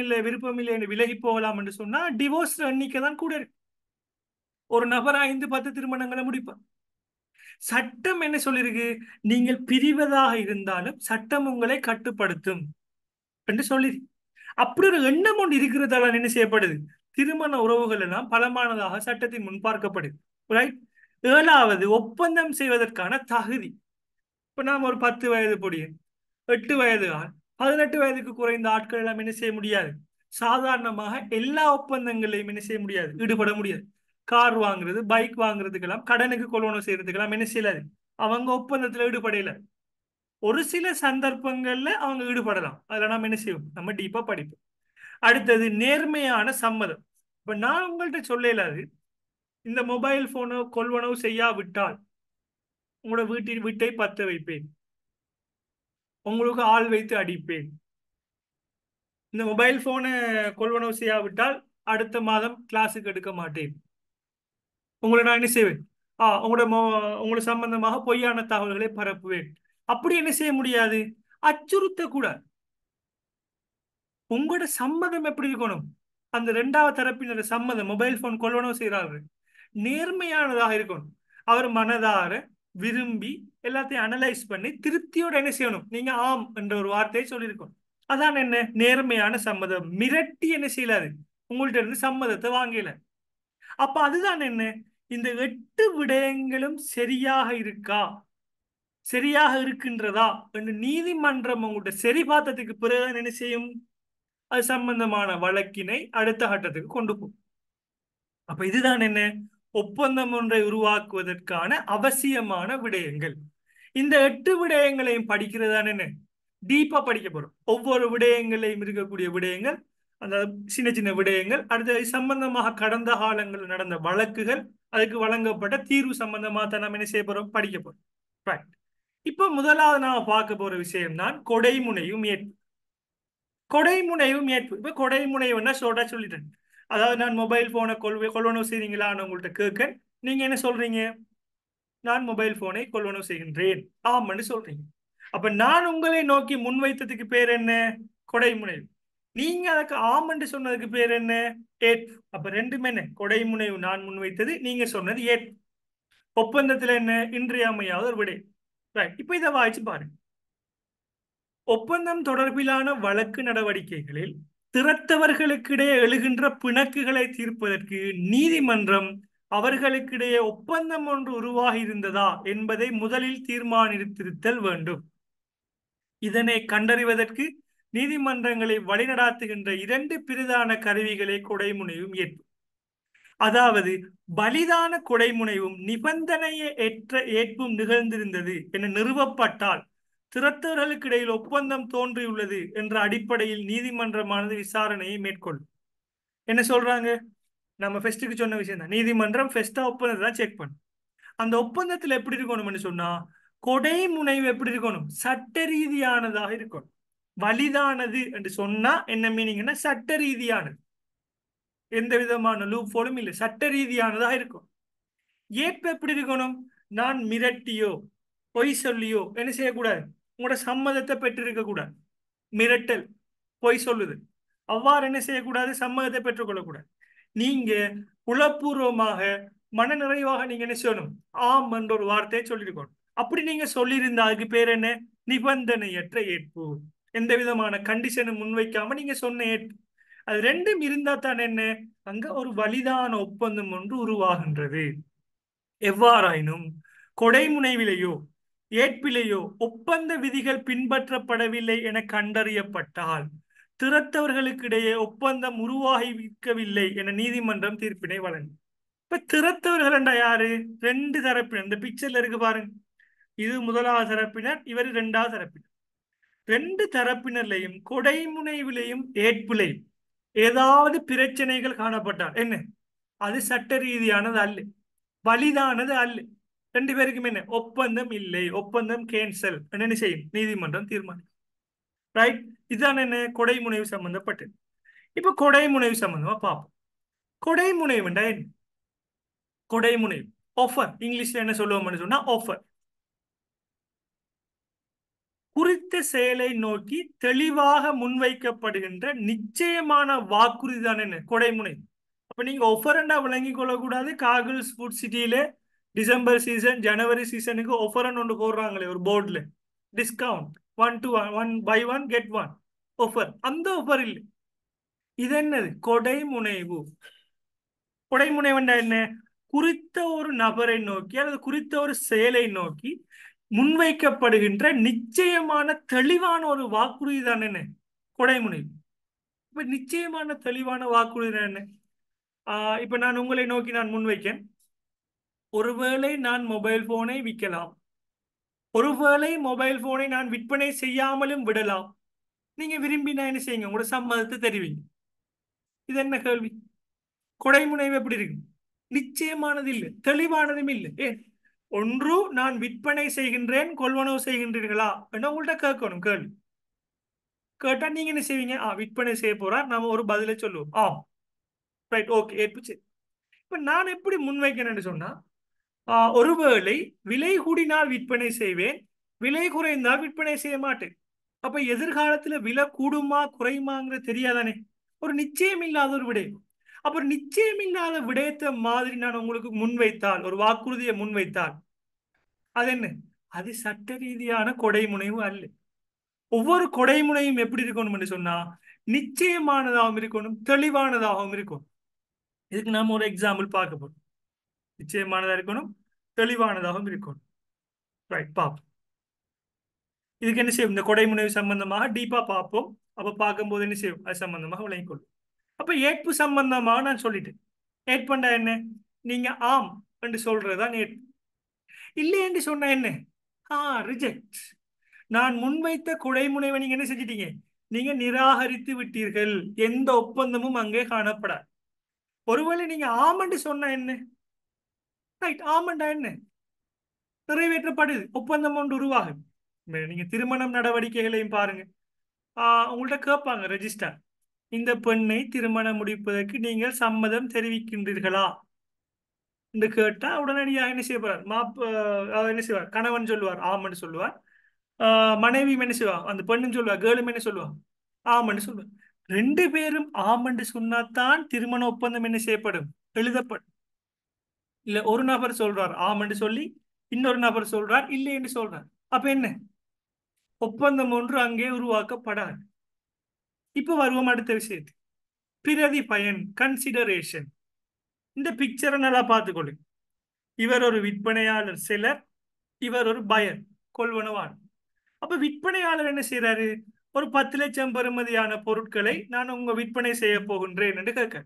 இல்லை என்று விலகி போகலாம் என்று சொன்னா டிவோர்ஸ் எண்ணிக்கை தான் கூட இருக்கு. ஒரு நபர் 5-10 திருமணங்களை முடிப்பார். சட்டம் என்ன சொல்லிருக்கு? நீங்கள் பிரிவதாக இருந்தாலும் சட்டம் உங்களை கட்டுப்படுத்தும் என்று சொல்லி. அப்படி ஒரு எண்ணம் ஒன்று இருக்கிறதால என்ன செய்யப்படுது? திருமண உறவுகள் எல்லாம் பலமானதாக சட்டத்தின் முன் பார்க்கப்படுது. ரைட். 7வது ஒப்பந்தம் செய்வதற்கான தகுதி. இப்ப நாம் ஒரு 10 வயது பொடியன், 8 வயது ஆள், 18 வயதுக்கு குறைந்த ஆட்கள் எல்லாம் என்ன செய்ய முடியாது? சாதாரணமாக எல்லா ஒப்பந்தங்களையும் என்ன செய்ய முடியாது? ஈடுபட முடியாது. கார் வாங்குறது, பைக் வாங்குறதுக்கெல்லாம், கடனுக்கு கொள்வனவு செய்யறதுக்கெல்லாம் என்ன செய்யலாது? அவங்க ஒப்பந்தத்தில் ஈடுபடையில. ஒரு சில சந்தர்ப்பங்கள்ல அவங்க ஈடுபடலாம். அதுல நம்ம என்ன செய்வோம்? நம்ம டீப்பா படிப்போம். அடுத்தது நேர்மையான சம்மதம். இப்ப நான் உங்கள்கிட்ட சொல்லலாது, இந்த மொபைல் போனை கொள்வனவு செய்யாவிட்டால் உங்களோட வீட்டை பத்த வைப்பேன், உங்களுக்கு ஆள் வைத்து அடிப்பேன். இந்த மொபைல் போனை கொள்வனவு செய்யாவிட்டால் அடுத்த மாதம் கிளாஸுக்கு எடுக்க மாட்டேன், உங்களை நான் என்ன செய்வேன்? உங்களை சம்பந்தமாக பொய்யான தகவல்களை பரப்புவேன். அப்படி என்ன செய்ய முடியாது? அச்சுறுத்த கூட. உங்களோட சம்மதம் எப்படி இருக்கணும்? அந்த 2வது தரப்பினர் சம்மதம், மொபைல் போன் கொள்வனவு செய்கிறார்கள், நேர்மையானதாக இருக்கணும். அவர் மனதார விரும்பி எல்லாத்தையும் அனலைஸ் பண்ணி திருப்தியோட என்ன செய்யணும்? நீங்க ஆம் என்ற ஒரு வார்த்தையை சொல்லியிருக்கணும். அதான் என்ன நேர்மையான சம்மதம். மிரட்டி என்ன செய்யலாது? உங்கள்ட்ட இருந்து சம்மதத்தை வாங்கல. அப்ப அதுதான் என்ன, இந்த 8 விடயங்களும் சரியாக இருக்கா, சரியாக இருக்கின்றதா என்று நீதிமன்றம் உங்கள்கிட்ட சரி பார்த்ததுக்கு பிறகு என்ன செய்யும்? அது சம்பந்தமான வழக்கினை அடுத்த கட்டத்துக்கு கொண்டு போகும். அப்ப இதுதான் என்ன ஒப்பந்தம் ஒன்றை உருவாக்குவதற்கான அவசியமான விடயங்கள். இந்த 8 விடயங்களையும் படிக்கிறதான் என்ன டீப்பா படிக்க போறோம். ஒவ்வொரு விடயங்களையும் இருக்கக்கூடிய விடயங்கள், அந்த சின்ன சின்ன விடயங்கள், அடுத்து சம்பந்தமாக கடந்த காலங்களில் நடந்த வழக்குகள், அதுக்கு வழங்கப்பட்ட தீர்வு சம்பந்தமாக தான் நம்ம என்ன செய்ய போறோம்? படிக்க போறோம். ரைட். இப்ப முதலாவது நாம பார்க்க போற விஷயம் தான் கொடைமுனையும் ஏற்பு. கொடைமுனையும் ஏற்பு. இப்ப கொடைமுனைவுன்னா சொல்லிட்டேன். அதாவது நான் மொபைல் போனை கொள்வனவு செய்றீங்களான்னு உங்கள்கிட்ட கேட்க நீங்க என்ன சொல்றீங்க? நான் மொபைல் போனை கொள்வனவு செய்கின்றேன், ஆம்னு சொல்றீங்க. அப்ப நான் உங்களை நோக்கி முன்வைத்ததுக்கு பேர் என்ன? கொடைமுனைவு. நீங்க அதுக்கு ஆமண்டு சொன்னதுக்கு பேர் என்ன? ஏற்பு. அப்ப ரெண்டுமே என்ன? கொடைமுனைவு நான் முன்வைத்தது, நீங்க சொன்னது ஏற்பு. ஒப்பந்தத்துல என்ன? இன்றியமையாத ஒரு விடை. ரைட். இப்ப இதை வாய்ச்சு பாருங்க. ஒப்பந்தம் தொடர்பிலான வழக்கு நடவடிக்கைகளில் திறத்தவர்களுக்கிடையே எழுகின்ற பிணக்குகளை தீர்ப்பதற்கு நீதிமன்றம் அவர்களுக்கிடையே ஒப்பந்தம் ஒன்று உருவாகி இருந்ததா என்பதை முதலில் தீர்மானித்திருத்தல் வேண்டும். இதனை கண்டறிவதற்கு நீதிமன்றங்களை வழிநடாத்துகின்ற இரண்டு பிரதான கருவிகளை கொடைமுனைவும் ஏற்பு. அதாவது பலிதான கொடைமுனைவும் நிபந்தனையை ஏற்ற ஏற்பும் நிகழ்ந்திருந்தது என நிறுவப்பட்டால் திறத்தவர்களுக்கு இடையில் ஒப்பந்தம் தோன்றியுள்ளது என்ற அடிப்படையில் நீதிமன்றமானது விசாரணையை மேற்கொள்ளும். என்ன சொல்றாங்க? நம்ம ஃபெஸ்ட்டுக்கு சொன்ன விஷயம் தான். நீதிமன்றம் ஃபெஸ்டா ஒப்பந்தத்தை தான் செக் பண்ணும். அந்த ஒப்பந்தத்தில் எப்படி இருக்கணும்னு சொன்னா, கொடைமுனைவு எப்படி இருக்கணும்? சட்ட ரீதியானதாக இருக்கணும். வலிதானது என்று சொன்னா என்ன மீனிங்னா சட்ட ரீதியானது, எந்த விதமான லூப் போலும் இல்லை, சட்ட ரீதியானதாக இருக்கும். ஏற்ப எப்படி இருக்கணும்? நான் மிரட்டியோ பொய் சொல்லியோ என்ன செய்யக்கூடாது? உங்களோட சம்மதத்தை பெற்றிருக்க கூடாது. மிரட்டல், பொய் சொல்லுது, அவ்வாறு என்ன செய்யக்கூடாது? சம்மதத்தை பெற்றுக்கொள்ளக்கூடாது. நீங்க உளப்பூர்வமாக மன நிறைவாக நீங்க என்ன செய்யணும்? ஆம் என்ற ஒரு வார்த்தையை சொல்லியிருக்கணும். அப்படி நீங்க சொல்லியிருந்தா அதுக்கு பேர் என்ன? நிபந்தனையற்ற ஏற்பு. எந்த விதமான கண்டிஷனும் முன்வைக்காம நீங்க சொன்ன ஏற்பு. அது ரெண்டும் இருந்தா தான் என்ன? அங்க ஒரு வலிதான ஒப்பந்தம் ஒன்று உருவாகின்றது. எவ்வாறாயினும் கொடைமுனைவிலேயோ ஏற்பிலேயோ ஒப்பந்த விதிகள் பின்பற்றப்படவில்லை என கண்டறியப்பட்டால் திறத்தவர்களுக்கிடையே ஒப்பந்தம் உருவாகிவிக்கவில்லை என நீதிமன்றம் தீர்ப்பினை வழங்கும். இப்ப திறத்தவர்கள் என்றா யாரு? ரெண்டு தரப்பினர். இந்த பிக்சர்ல இருக்கு பாருங்க. இது முதலாவது தரப்பினர், இவர் இரண்டாவது தரப்பினர். ரெண்டு தரப்பினர்லையும் கொடைமுனைவிலையும் ஏற்பிலையும் ஏதாவது பிரச்சனைகள் காணப்பட்டால் என்ன? அது சட்ட ரீதியானது அல்ல, வலிதானது அல்ல. ரெண்டு பேருக்கும் என்ன? ஒப்பந்தம் இல்லை, ஒப்பந்தம் கேன்சல் என்ன செய்யும்? நீதிமன்றம் தீர்மானம். ரைட். இதுதான் என்ன? கொடைமுனைவு சம்பந்தப்பட்டது. இப்ப கொடைமுனைவு சம்பந்தமா பார்ப்போம். கொடைமுனைவுண்டா என்ன? கொடைமுனைவு ஆஃபர், இங்கிலீஷ்ல என்ன சொல்லுவோம்னு சொன்னா ஆஃபர். குறித்த செயலை நோக்கி தெளிவாக முன்வைக்கப்படுகின்ற நிச்சயமான வாக்குறுதி தான் என்ன? கொடைமுனைவு. அப்ப நீங்க ஒஃபரண்டா விளங்கி கொள்ளக்கூடாது. காகிள்ஸ் ஃபுட் சிட்டியில டிசம்பர் சீசன் ஜனவரி சீசனுக்கு ஒஃபரன் ஒன்று போடுறாங்களே ஒரு போர்டில், discount 1 to 1 buy 1 get 1 offer. அந்த ஆஃபர் இல்லை. இது என்னது? கொடைமுனைவு. கொடைமுனைவுண்டா என்ன? குறித்த ஒரு நபரை நோக்கி அல்லது குறித்த ஒரு செயலை நோக்கி முன்வைக்கப்படுகின்ற நிச்சயமான தெளிவான ஒரு வாக்குறுதி தான் என்ன? கொடைமுனைவு. இப்ப நிச்சயமான தெளிவான வாக்குறுதி தான் என்ன? இப்ப நான் உங்களை நோக்கி நான் முன்வைக்கேன், ஒருவேளை நான் மொபைல் போனை விற்கலாம், ஒருவேளை மொபைல் போனை நான் விற்பனை செய்யாமலும் விடலாம், நீங்க விரும்பினா என்ன செய்யுங்க? உங்களோட சம்மதத்தை தெரிவிங்க. இது என்ன கேள்வி? கொடைமுனைவு எப்படி இருக்கு? நிச்சயமானது இல்லை, தெளிவானதும் இல்லை. ஏன்? ஒன்று நான் விற்பனை செய்கின்றேன், கொள்வனவு செய்கின்றீர்களா என்ன உங்கள்கிட்ட கேட்கணும் கேள்வி. கேட்டா நீங்க என்ன செய்வீங்க? விற்பனை செய்ய போறார், நாம ஒரு பதிலை சொல்லுவோம், ஆம், ரைட், ஓகே, ஏற்புச்சு. இப்ப நான் எப்படி முன்வைக்கிறேன்னு சொன்னா, ஒருவேளை விலை கூடினால் விற்பனை செய்வேன், விலை குறைந்தால் விற்பனை செய்ய மாட்டேன். அப்ப எதிர்காலத்துல விலை கூடுமா குறையுமாங்கிறது தெரியாதானே? ஒரு நிச்சயம் இல்லாத ஒரு விடயம். அப்ப நிச்சயம் இல்லாத விடயத்தை மாதிரி நான் உங்களுக்கு முன்வைத்தால், ஒரு வாக்குறுதியை முன்வைத்தால் அது என்ன? அது சட்ட ரீதியான கொடைமுனைவு அல்ல. ஒவ்வொரு கொடைமுனையும் எப்படி இருக்கணும் என்று சொன்னா நிச்சயமானதாகவும் இருக்கணும், தெளிவானதாகவும் இருக்கும். இதுக்கு நாம ஒரு எக்ஸாம்பிள் பார்க்க போறோம். நிச்சயமானதா இருக்கணும், தெளிவானதாகவும் இருக்கணும். ரைட், பார்ப்போம். இதுக்கு என்ன செய்யும்? இந்த கொடைமுனைவு சம்பந்தமாக டீப்பா பார்ப்போம். அப்ப பார்க்கும்போது என்ன செய்யும்? அது சம்பந்தமாக விளங்கிக் கொள்ளும். அப்ப ஏற்பு சம்பந்தமாக நான் சொல்லிட்டேன். ஏற்பண்டா என்ன? நீங்க ஆம் என்று சொல்றதுதான் ஏற்பு. இல்லை என்று சொன்னா என்ன? ரிஜெக்ட். நான் முன்வைத்த கொடைமுனைவை நீங்க என்ன செஞ்சிட்டீங்க? நீங்க நிராகரித்து விட்டீர்கள். எந்த ஒப்பந்தமும் அங்கே காணப்படாது. ஒருவேளை நீங்க ஆமண்டு சொன்னா என்ன? ரைட், ஆமண்டா என்ன? நிறைவேற்றப்படுது, ஒப்பந்தம் ஒன்று உருவாகும். நீங்க திருமணம் நடவடிக்கைகளையும் பாருங்க. உங்கள்ட்ட கேட்பாங்க ரெஜிஸ்டர், இந்த பெண்ணை திருமணம் முடிப்பதற்கு நீங்கள் சம்மதம் தெரிவிக்கின்றீர்களா? என்று கேட்டா உடனடியாக என்ன செய்ய போறார் அவர் என்ன செய்வார், கணவன் சொல்லுவார் ஆம்னு சொல்லுவார். மனைவி என்ன செய்வா, அந்த பெண்ணுன்னு சொல்லுவா, கேர்ளும் என்ன சொல்லுவா, ஆம்னு சொல்லுவார். ரெண்டு பேரும் ஆம்னு சொன்னாதான் திருமண ஒப்பந்தம் என்ன செய்யப்படும், எழுதப்படும். இல்ல ஒரு நபர் சொல்றார் ஆம்னு சொல்லி இன்னொரு நபர் சொல்றார் இல்லை என்று சொல்றார், அப்ப என்ன, ஒப்பந்தம் ஒன்று அங்கே உருவாக்கப்படாது. இப்ப வருவோம் அடுத்த விஷயத்துக்கு. பிரதி பயன் கன்சிடரேஷன். இந்த பிக்சரை நல்லா பார்த்துக்கொள்ளு. இவர் ஒரு விற்பனையாளர் செலர், இவர் ஒரு பயர் கொள்வனவாளர். அப்ப விற்பனையாளர் என்ன செய்யறாரு, ஒரு 10 லட்சம் பெறுமதியான பொருட்களை நான் உங்க விற்பனை செய்ய போகின்றேன் என்று கேட்க,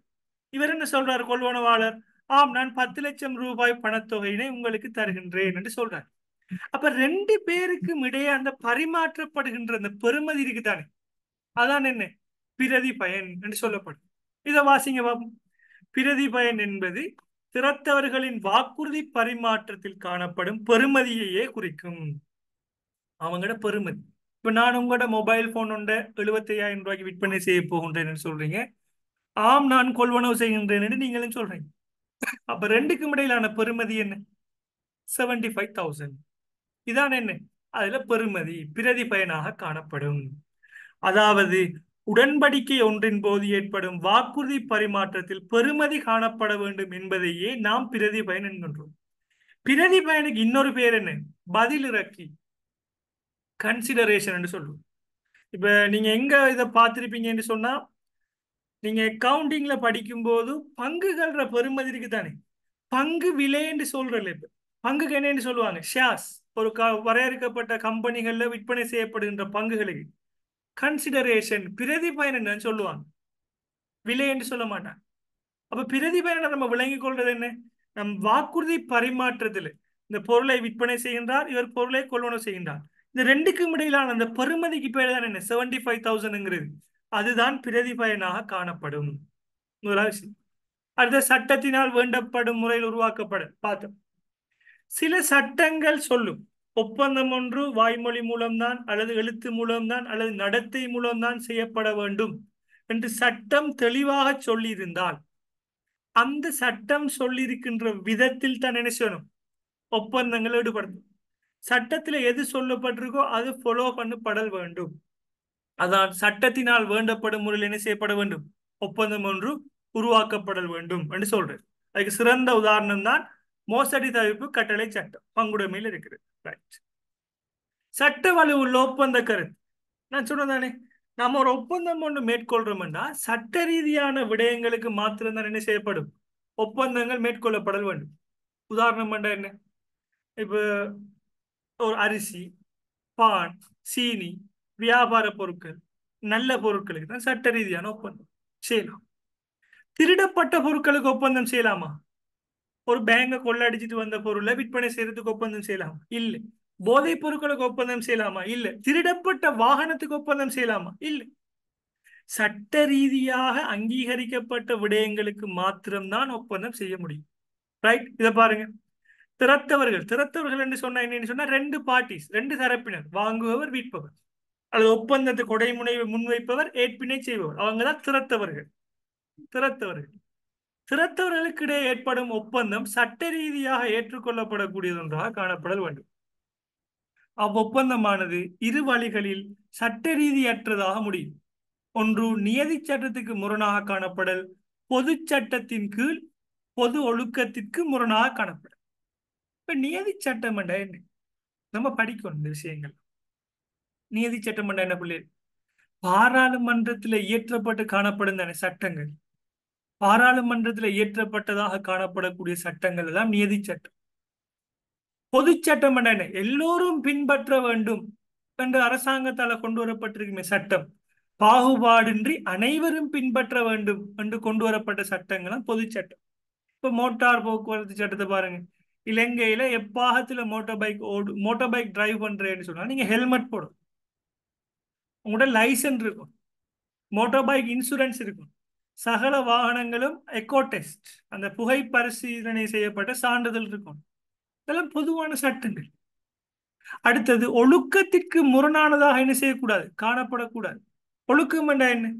இவர் என்ன சொல்றார் கொள்வனவாளர், ஆம் நான் 10 லட்சம் ரூபாய் பணத்தொகையினை உங்களுக்கு தருகின்றேன் என்று சொல்றார். அப்ப ரெண்டு பேருக்கும் இடையே அந்த பரிமாற்றப்படுகின்ற அந்த பெறுமதி இருக்குதானே, அதான் என்ன பிரதி பயன் என்று சொல்லப்படும். இதை வாசிங்க பாப்போம். பிரதி பயன் என்பது திறத்தவர்களின் வாக்குறுதி பரிமாற்றத்தில் காணப்படும் பெறுமதியையே குறிக்கும். அவங்களோட பெறுமதி. இப்ப நான் உங்களோட மொபைல் போன் உண்ட 75,000 ரூபாய்க்கு விற்பனை செய்ய போகின்றேன் சொல்றீங்க, ஆம் நான் கொள்வனவு செய்கின்றேன் என்று நீங்களும் சொல்றீங்க. அப்ப ரெண்டுக்கும் இடையிலான பெறுமதி என்ன, 75,000. இதான் என்ன, அதுல பெறுமதி பிரதி பயனாக காணப்படும். அதாவது உடன்படிக்கை ஒன்றின் போது ஏற்படும் வாக்குறுதி பரிமாற்றத்தில் பெறுமதி காணப்பட வேண்டும் என்பதையே நாம் பிரதி பயன் என்கின்றோம். பிரதி பயனுக்கு இன்னொரு பேர் என்ன, பதில் இறக்கி, கன்சிடரேஷன் என்று சொல்லுவோம். இப்ப நீங்க எங்க இதை பார்த்திருப்பீங்கன்னு சொன்னா, நீங்க அக்கவுண்டிங்ல படிக்கும் போது பங்குகள்ற பெறுமதி இருக்குதானே, பங்கு விலை என்று சொல்றல. இப்ப பங்குக்கு என்னன்னு சொல்லுவாங்க, ஷேர்ஸ். ஒரு வரையறுக்கப்பட்ட கம்பெனிகள்ல விற்பனை செய்யப்படுகின்ற பங்குகளுக்கு கன்சிடரேஷன் பிரதி பயன் என்னன்னு சொல்லுவாங்க, விலை என்று சொல்ல மாட்டாங்க. அப்ப பிரதி பயனை நம்ம விளங்கிக் கொள்றது என்ன, நம் வாக்குறுதி பரிமாற்றத்தில் இந்த பொருளை விற்பனை செய்கின்றார், இவர் பொருளை கொள்வனவு செய்கின்றார், இந்த ரெண்டுக்கும் இடையிலான அந்த பெறுமதிக்கு பேர் தான் என்ன, 75,000ங்கிறது. அதுதான் பிரதி பயனாக காணப்படும். முதலாவது விஷயம். அடுத்த சட்டத்தினால் வேண்டப்படும் முறையில் உருவாக்கப்படும் பார்த்தோம். சில சட்டங்கள் சொல்லும் ஒப்பந்தம் ஒன்று வாய்மொழி மூலம்தான் அல்லது எழுத்து மூலம்தான் அல்லது நடத்தை மூலம்தான் செய்யப்பட வேண்டும் என்று சட்டம் தெளிவாக சொல்லியிருந்தால், அந்த சட்டம் சொல்லியிருக்கின்ற விதத்தில் தான் என்ன செய்யணும், ஒப்பந்தங்களை ஈடுபடுத்தும். சட்டத்தில் எது சொல்லப்பட்டிருக்கோ அது ஃபாலோ பண்ணப்படல் வேண்டும். அதான் சட்டத்தினால் வேண்டப்படும் முறையில் என்ன செய்யப்பட வேண்டும், ஒப்பந்தம் ஒன்று உருவாக்கப்படல் வேண்டும் என்று சொல்றது. அதுக்கு சிறந்த உதாரணம் தான் மோசடி தவிர்ப்பு கட்டளை சட்டம், பங்குடைமையில் இருக்கிறது. ரைட். சட்ட வலுவுள்ள ஒப்பந்த கருத்து. நான் சொன்னதானே, நம்ம ஒரு ஒப்பந்தம் ஒன்று மேற்கொள்றோம்னா சட்ட ரீதியான விடயங்களுக்கு மாத்திரம்தான் என்ன செய்யப்படும், ஒப்பந்தங்கள் மேற்கொள்ளப்படல் வேண்டும். உதாரணம் என்ன, இப்ப ஒரு அரிசி, பான், சீனி, வியாபார பொருட்கள், நல்ல பொருட்களுக்கு தான் சட்ட ரீதியான ஒப்பந்தம் செய்யலாம். திருடப்பட்ட பொருட்களுக்கு ஒப்பந்தம் செய்யலாமா, ஒரு பேங்க கொள்ளடிச்சிட்டு வந்த பொருளை விற்பனை செய்யறதுக்கு ஒப்பந்தம் செய்யலாமா, இல்லை. போதைப் பொருட்களுக்கு ஒப்பந்தம் செய்யலாமா, இல்லை. திருடப்பட்ட வாகனத்துக்கு ஒப்பந்தம் செய்யலாமா, இல்லை. சட்ட ரீதியாக அங்கீகரிக்கப்பட்ட விடயங்களுக்கு மாத்திரம்தான் ஒப்பந்தம் செய்ய முடியும். ரைட். இதை பாருங்க. திறத்தவர்கள் என்று சொன்னா என்னன்னு சொன்னா, ரெண்டு பார்ட்டிஸ், ரெண்டு தரப்பினர், வாங்குபவர் விற்பவர் அல்லது ஒப்பந்தத்தை கொடைமுனைவை முன்வைப்பவர் ஏற்பினை செய்பவர், அவங்கதான் திறத்தவர்கள். திறத்தவர்கள் திறத்தவர்களுக்கு இடையே ஏற்படும் ஒப்பந்தம் சட்ட ரீதியாக ஏற்றுக்கொள்ளப்படக்கூடியது ஒன்றாக காணப்பட வேண்டும். அவ்வொப்பந்தமானது இரு வழிகளில் சட்ட ரீதியற்றதாக முடியும். ஒன்று நியதி சட்டத்துக்கு முரணாக காணப்படல், பொது சட்டத்தின் கீழ் பொது ஒழுக்கத்திற்கு முரணாக காணப்படல். இப்ப நியதி சட்டம் என்ன, நம்ம படிக்கணும் இந்த விஷயங்கள். நியதி சட்டம் என்ன பிள்ளை, பாராளுமன்றத்தில் இயற்றப்பட்டு காணப்படும் தானே சட்டங்கள், பாராளுமன்றத்தில் இயற்றப்பட்டதாக காணப்படக்கூடிய சட்டங்கள் எல்லாம் நியதி சட்டம். பொது சட்டம் என்ன, எல்லோரும் பின்பற்ற வேண்டும் என்று அரசாங்கத்தால கொண்டு வரப்பட்டிருக்குமே சட்டம், பாகுபாடின்றி அனைவரும் பின்பற்ற வேண்டும் என்று கொண்டு வரப்பட்ட சட்டங்கள் பொது சட்டம். இப்ப மோட்டார் போக்குவரத்து சட்டத்தை பாருங்க. இலங்கையில எப்பாகத்துல மோட்டார் பைக் டிரைவ் பண்றேன்னு சொன்னா நீங்க ஹெல்மெட் போடும், உங்களோட லைசன்ஸ் இருக்கும், மோட்டார் பைக் இன்சூரன்ஸ் இருக்கும், சகல வாகனங்களும் எக்கோ டெஸ்ட், அந்த புகை பரிசீலனை செய்யப்பட்ட சான்றிதழ் இருக்கும். இதெல்லாம் பொதுவான சட்டங்கள். அடுத்தது ஒழுக்கத்திற்கு முரணானதாக என்ன செய்யக்கூடாது, காணப்படக்கூடாது. ஒழுக்கம் என்ன,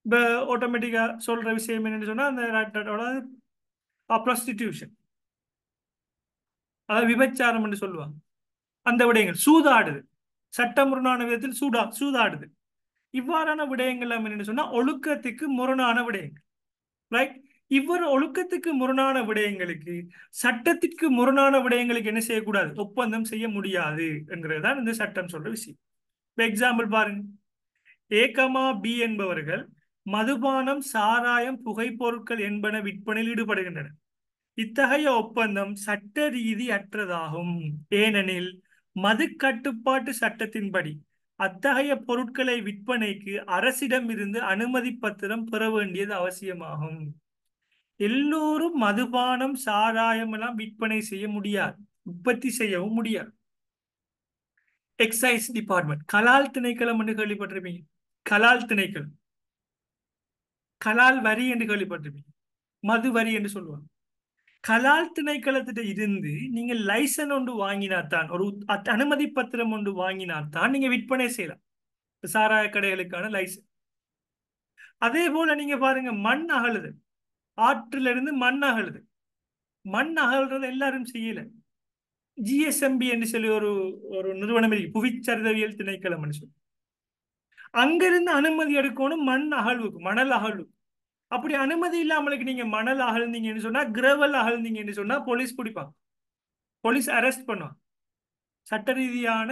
இப்ப ஆட்டோமேட்டிக்கா சொல்ற விஷயம் என்னன்னு சொன்னா, அந்த ப்ராஸ்டிடியூஷன், அதாவது விபச்சாரம் என்று சொல்லுவாங்க. அந்த விடயங்கள் சூதாடுது, சட்டமுரணான விதத்தில் சூதாடுது. இவ்வாறான விடயங்கள் எல்லாம் என்னன்னு சொன்னா ஒழுக்கத்துக்கு முரணான விடயங்கள். ரைட். இவ்வாறு ஒழுக்கத்துக்கு முரணான விடயங்களுக்கு, சட்டத்திற்கு முரணான விடயங்களுக்கு என்ன செய்யக்கூடாது, ஒப்பந்தம் செய்ய முடியாது என்கிறதுதான் இந்த சட்டம் சொல்ற விஷயம். இப்ப எக்ஸாம்பிள் பாருங்க. A, B என்பவர்கள் மதுபானம், சாராயம், புகைப்பொருட்கள் என்பன விற்பனையில் ஈடுபடுகின்றனர். இத்தகைய ஒப்பந்தம் சட்ட ரீதி அற்றதாகும். ஏனெனில் மது கட்டுப்பாட்டு சட்டத்தின்படி அத்தகைய பொருட்களை விற்பனைக்கு அரசிடம் இருந்து அனுமதி பத்திரம் பெற வேண்டியது அவசியமாகும். எல்லோரும் மதுபானம், சாராயம் எல்லாம் விற்பனை செய்ய முடியாது, உற்பத்தி செய்யவும் முடியாது. எக்ஸைஸ் டிபார்ட்மெண்ட், கலால் திணைக்களம் என்று கேள்விப்பட்டிருப்பீங்க. கலால் திணைக்களம், கலால் வரி என்று கேள்விப்பட்டிருப்பீங்க. மது வரி என்று சொல்லுவாங்க. கலால் திணைக்களத்திட்ட இருந்து நீங்க லைசன் ஒன்று வாங்கினாத்தான், ஒரு அனுமதி பத்திரம் ஒன்று வாங்கினாத்தான் நீங்க விற்பனை செய்யலாம், சாராய கடைகளுக்கான லைசன். அதே போல நீங்க பாருங்க, மண் அகழுது, ஆற்றில இருந்து மண் அகழுது. மண் அகழ்றது எல்லாரும் செய்யல. GSMB என்று சொல்லி ஒரு ஒரு நிறுவனம் இருக்கு, புவிச்சரிதவியல் திணைக்களம் சொல்லி. அங்கிருந்து அனுமதி எடுக்கணும் மண் அகழ்வுக்கு, மணல் அகழ்வுக்கு. அப்படி அனுமதி இல்லாமலுக்கு நீங்க மணல் அகழ்ந்தீங்கன்னு சொன்னா, கிரவல் அகழ்ந்தீங்கன்னு சொன்னா போலீஸ் பிடிப்பாங்க, போலீஸ் அரெஸ்ட் பண்ணுவாங்க. சட்ட ரீதியான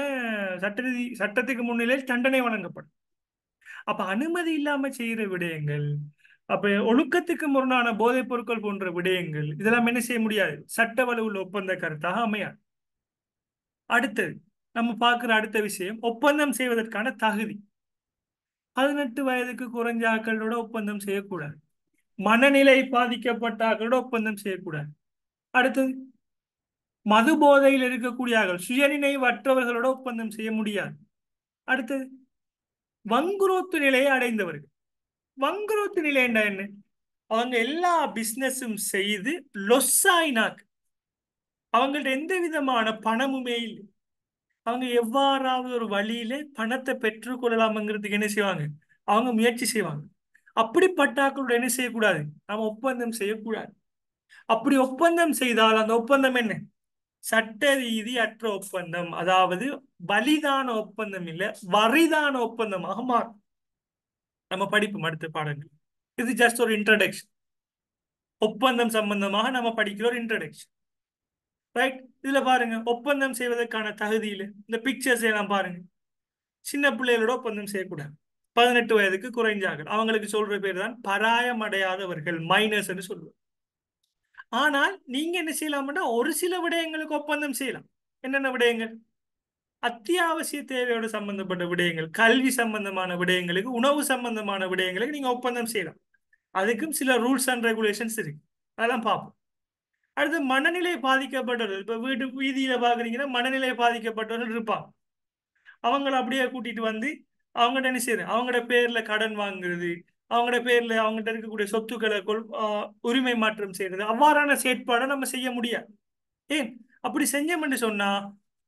சட்டத்துக்கு முன்னிலையில் தண்டனை வழங்கப்படும். அப்ப அனுமதி இல்லாம செய்யற விடயங்கள், அப்ப ஒழுக்கத்துக்கு முரணான போதைப் பொருட்கள் போன்ற விடயங்கள், இதெல்லாம் என்ன செய்ய முடியாது, சட்ட வலுவுள்ள ஒப்பந்த கருத்தாக அமையாது. அடுத்தது நம்ம பார்க்கிற அடுத்த விஷயம், ஒப்பந்தம் செய்வதற்கான தகுதி. 18 வயதுக்கு குறைஞ்ச ஆட்களோட ஒப்பந்தம் செய்யக்கூடாது. மனநிலை பாதிக்கப்பட்ட ஆட்களோட ஒப்பந்தம் செய்யக்கூடாது. அடுத்தது, மது போதையில் இருக்கக்கூடிய ஆட்கள், சுயநினைவற்றவர்களோட ஒப்பந்தம் செய்ய முடியாது. அடுத்தது, வங்குரோத்து நிலையை அடைந்தவர்கள். வங்குரோத்து நிலை என்ன? அவங்க எல்லா பிசினஸும் செய்து லொஸ் ஆயினாக்கு, அவங்கள்ட்ட எந்த விதமான பணமுமே இல்லை, அவங்க எவ்வாறாவது ஒரு வழியில பணத்தை பெற்றுக்கொள்ளலாம்ங்கிறதுக்கு என்ன செய்வாங்க, அவங்க முயற்சி செய்வாங்க. அப்படிப்பட்டாக்களோட என்ன செய்யக்கூடாது, நாம ஒப்பந்தம் செய்யக்கூடாது. அப்படி ஒப்பந்தம் செய்தால் அந்த ஒப்பந்தம் என்ன, சட்ட ரீதி அற்ற ஒப்பந்தம், அதாவது வலிதான ஒப்பந்தம் இல்ல, வரிதான ஒப்பந்தமாக மாறும். நம்ம படிப்போம் அடுத்த பாடங்கள். இது ஜஸ்ட் ஒரு இன்ட்ரடக்ஷன், ஒப்பந்தம் சம்பந்தமாக நம்ம படிக்கிற ஒரு இன்ட்ரடக்ஷன். ரைட். இதுல பாருங்க, ஒப்பந்தம் செய்வதற்கான தகுதியில இந்த பிக்சர்ஸ் எல்லாம் பாருங்க. சின்ன பிள்ளைகளோட ஒப்பந்தம் செய்யக்கூடாது. 18 வயதுக்கு குறைஞ்சார்கள், அவங்களுக்கு சொல்ற பேர் தான் பராயமடையாதவர்கள், மைனஸ் என்று சொல்லுவோம். ஆனால் நீங்க என்ன செய்யலாம்னா, ஒரு சில விடயங்களுக்கு ஒப்பந்தம் செய்யலாம். என்னென்ன விடயங்கள், அத்தியாவசிய தேவையோடு சம்பந்தப்பட்ட விடயங்கள், கல்வி சம்பந்தமான விடயங்களுக்கு, உணவு சம்பந்தமான விடயங்களுக்கு நீங்க ஒப்பந்தம் செய்யலாம். அதுக்கும் சில ரூல்ஸ் அண்ட் ரெகுலேஷன்ஸ் இருக்கு, அதெல்லாம் பார்ப்போம். அடுத்து, மனநிலை பாதிக்கப்பட்டவர்கள். இப்ப வீதியில பாக்குறீங்கன்னா மனநிலை பாதிக்கப்பட்டவர்கள் இருப்பாங்க. அவங்கள அப்படியே கூட்டிட்டு வந்து அவங்ககிட்ட என்ன செய்யுது, அவங்களோட பேர்ல கடன் வாங்குறது, அவங்களோட பேர்ல அவங்ககிட்ட இருக்கக்கூடிய சொத்துக்களை உரிமை மாற்றம் செய்யறது, அவ்வாறான செயற்பாடை நம்ம செய்ய முடியாது. ஏன் அப்படி செஞ்சோம்னு சொன்னா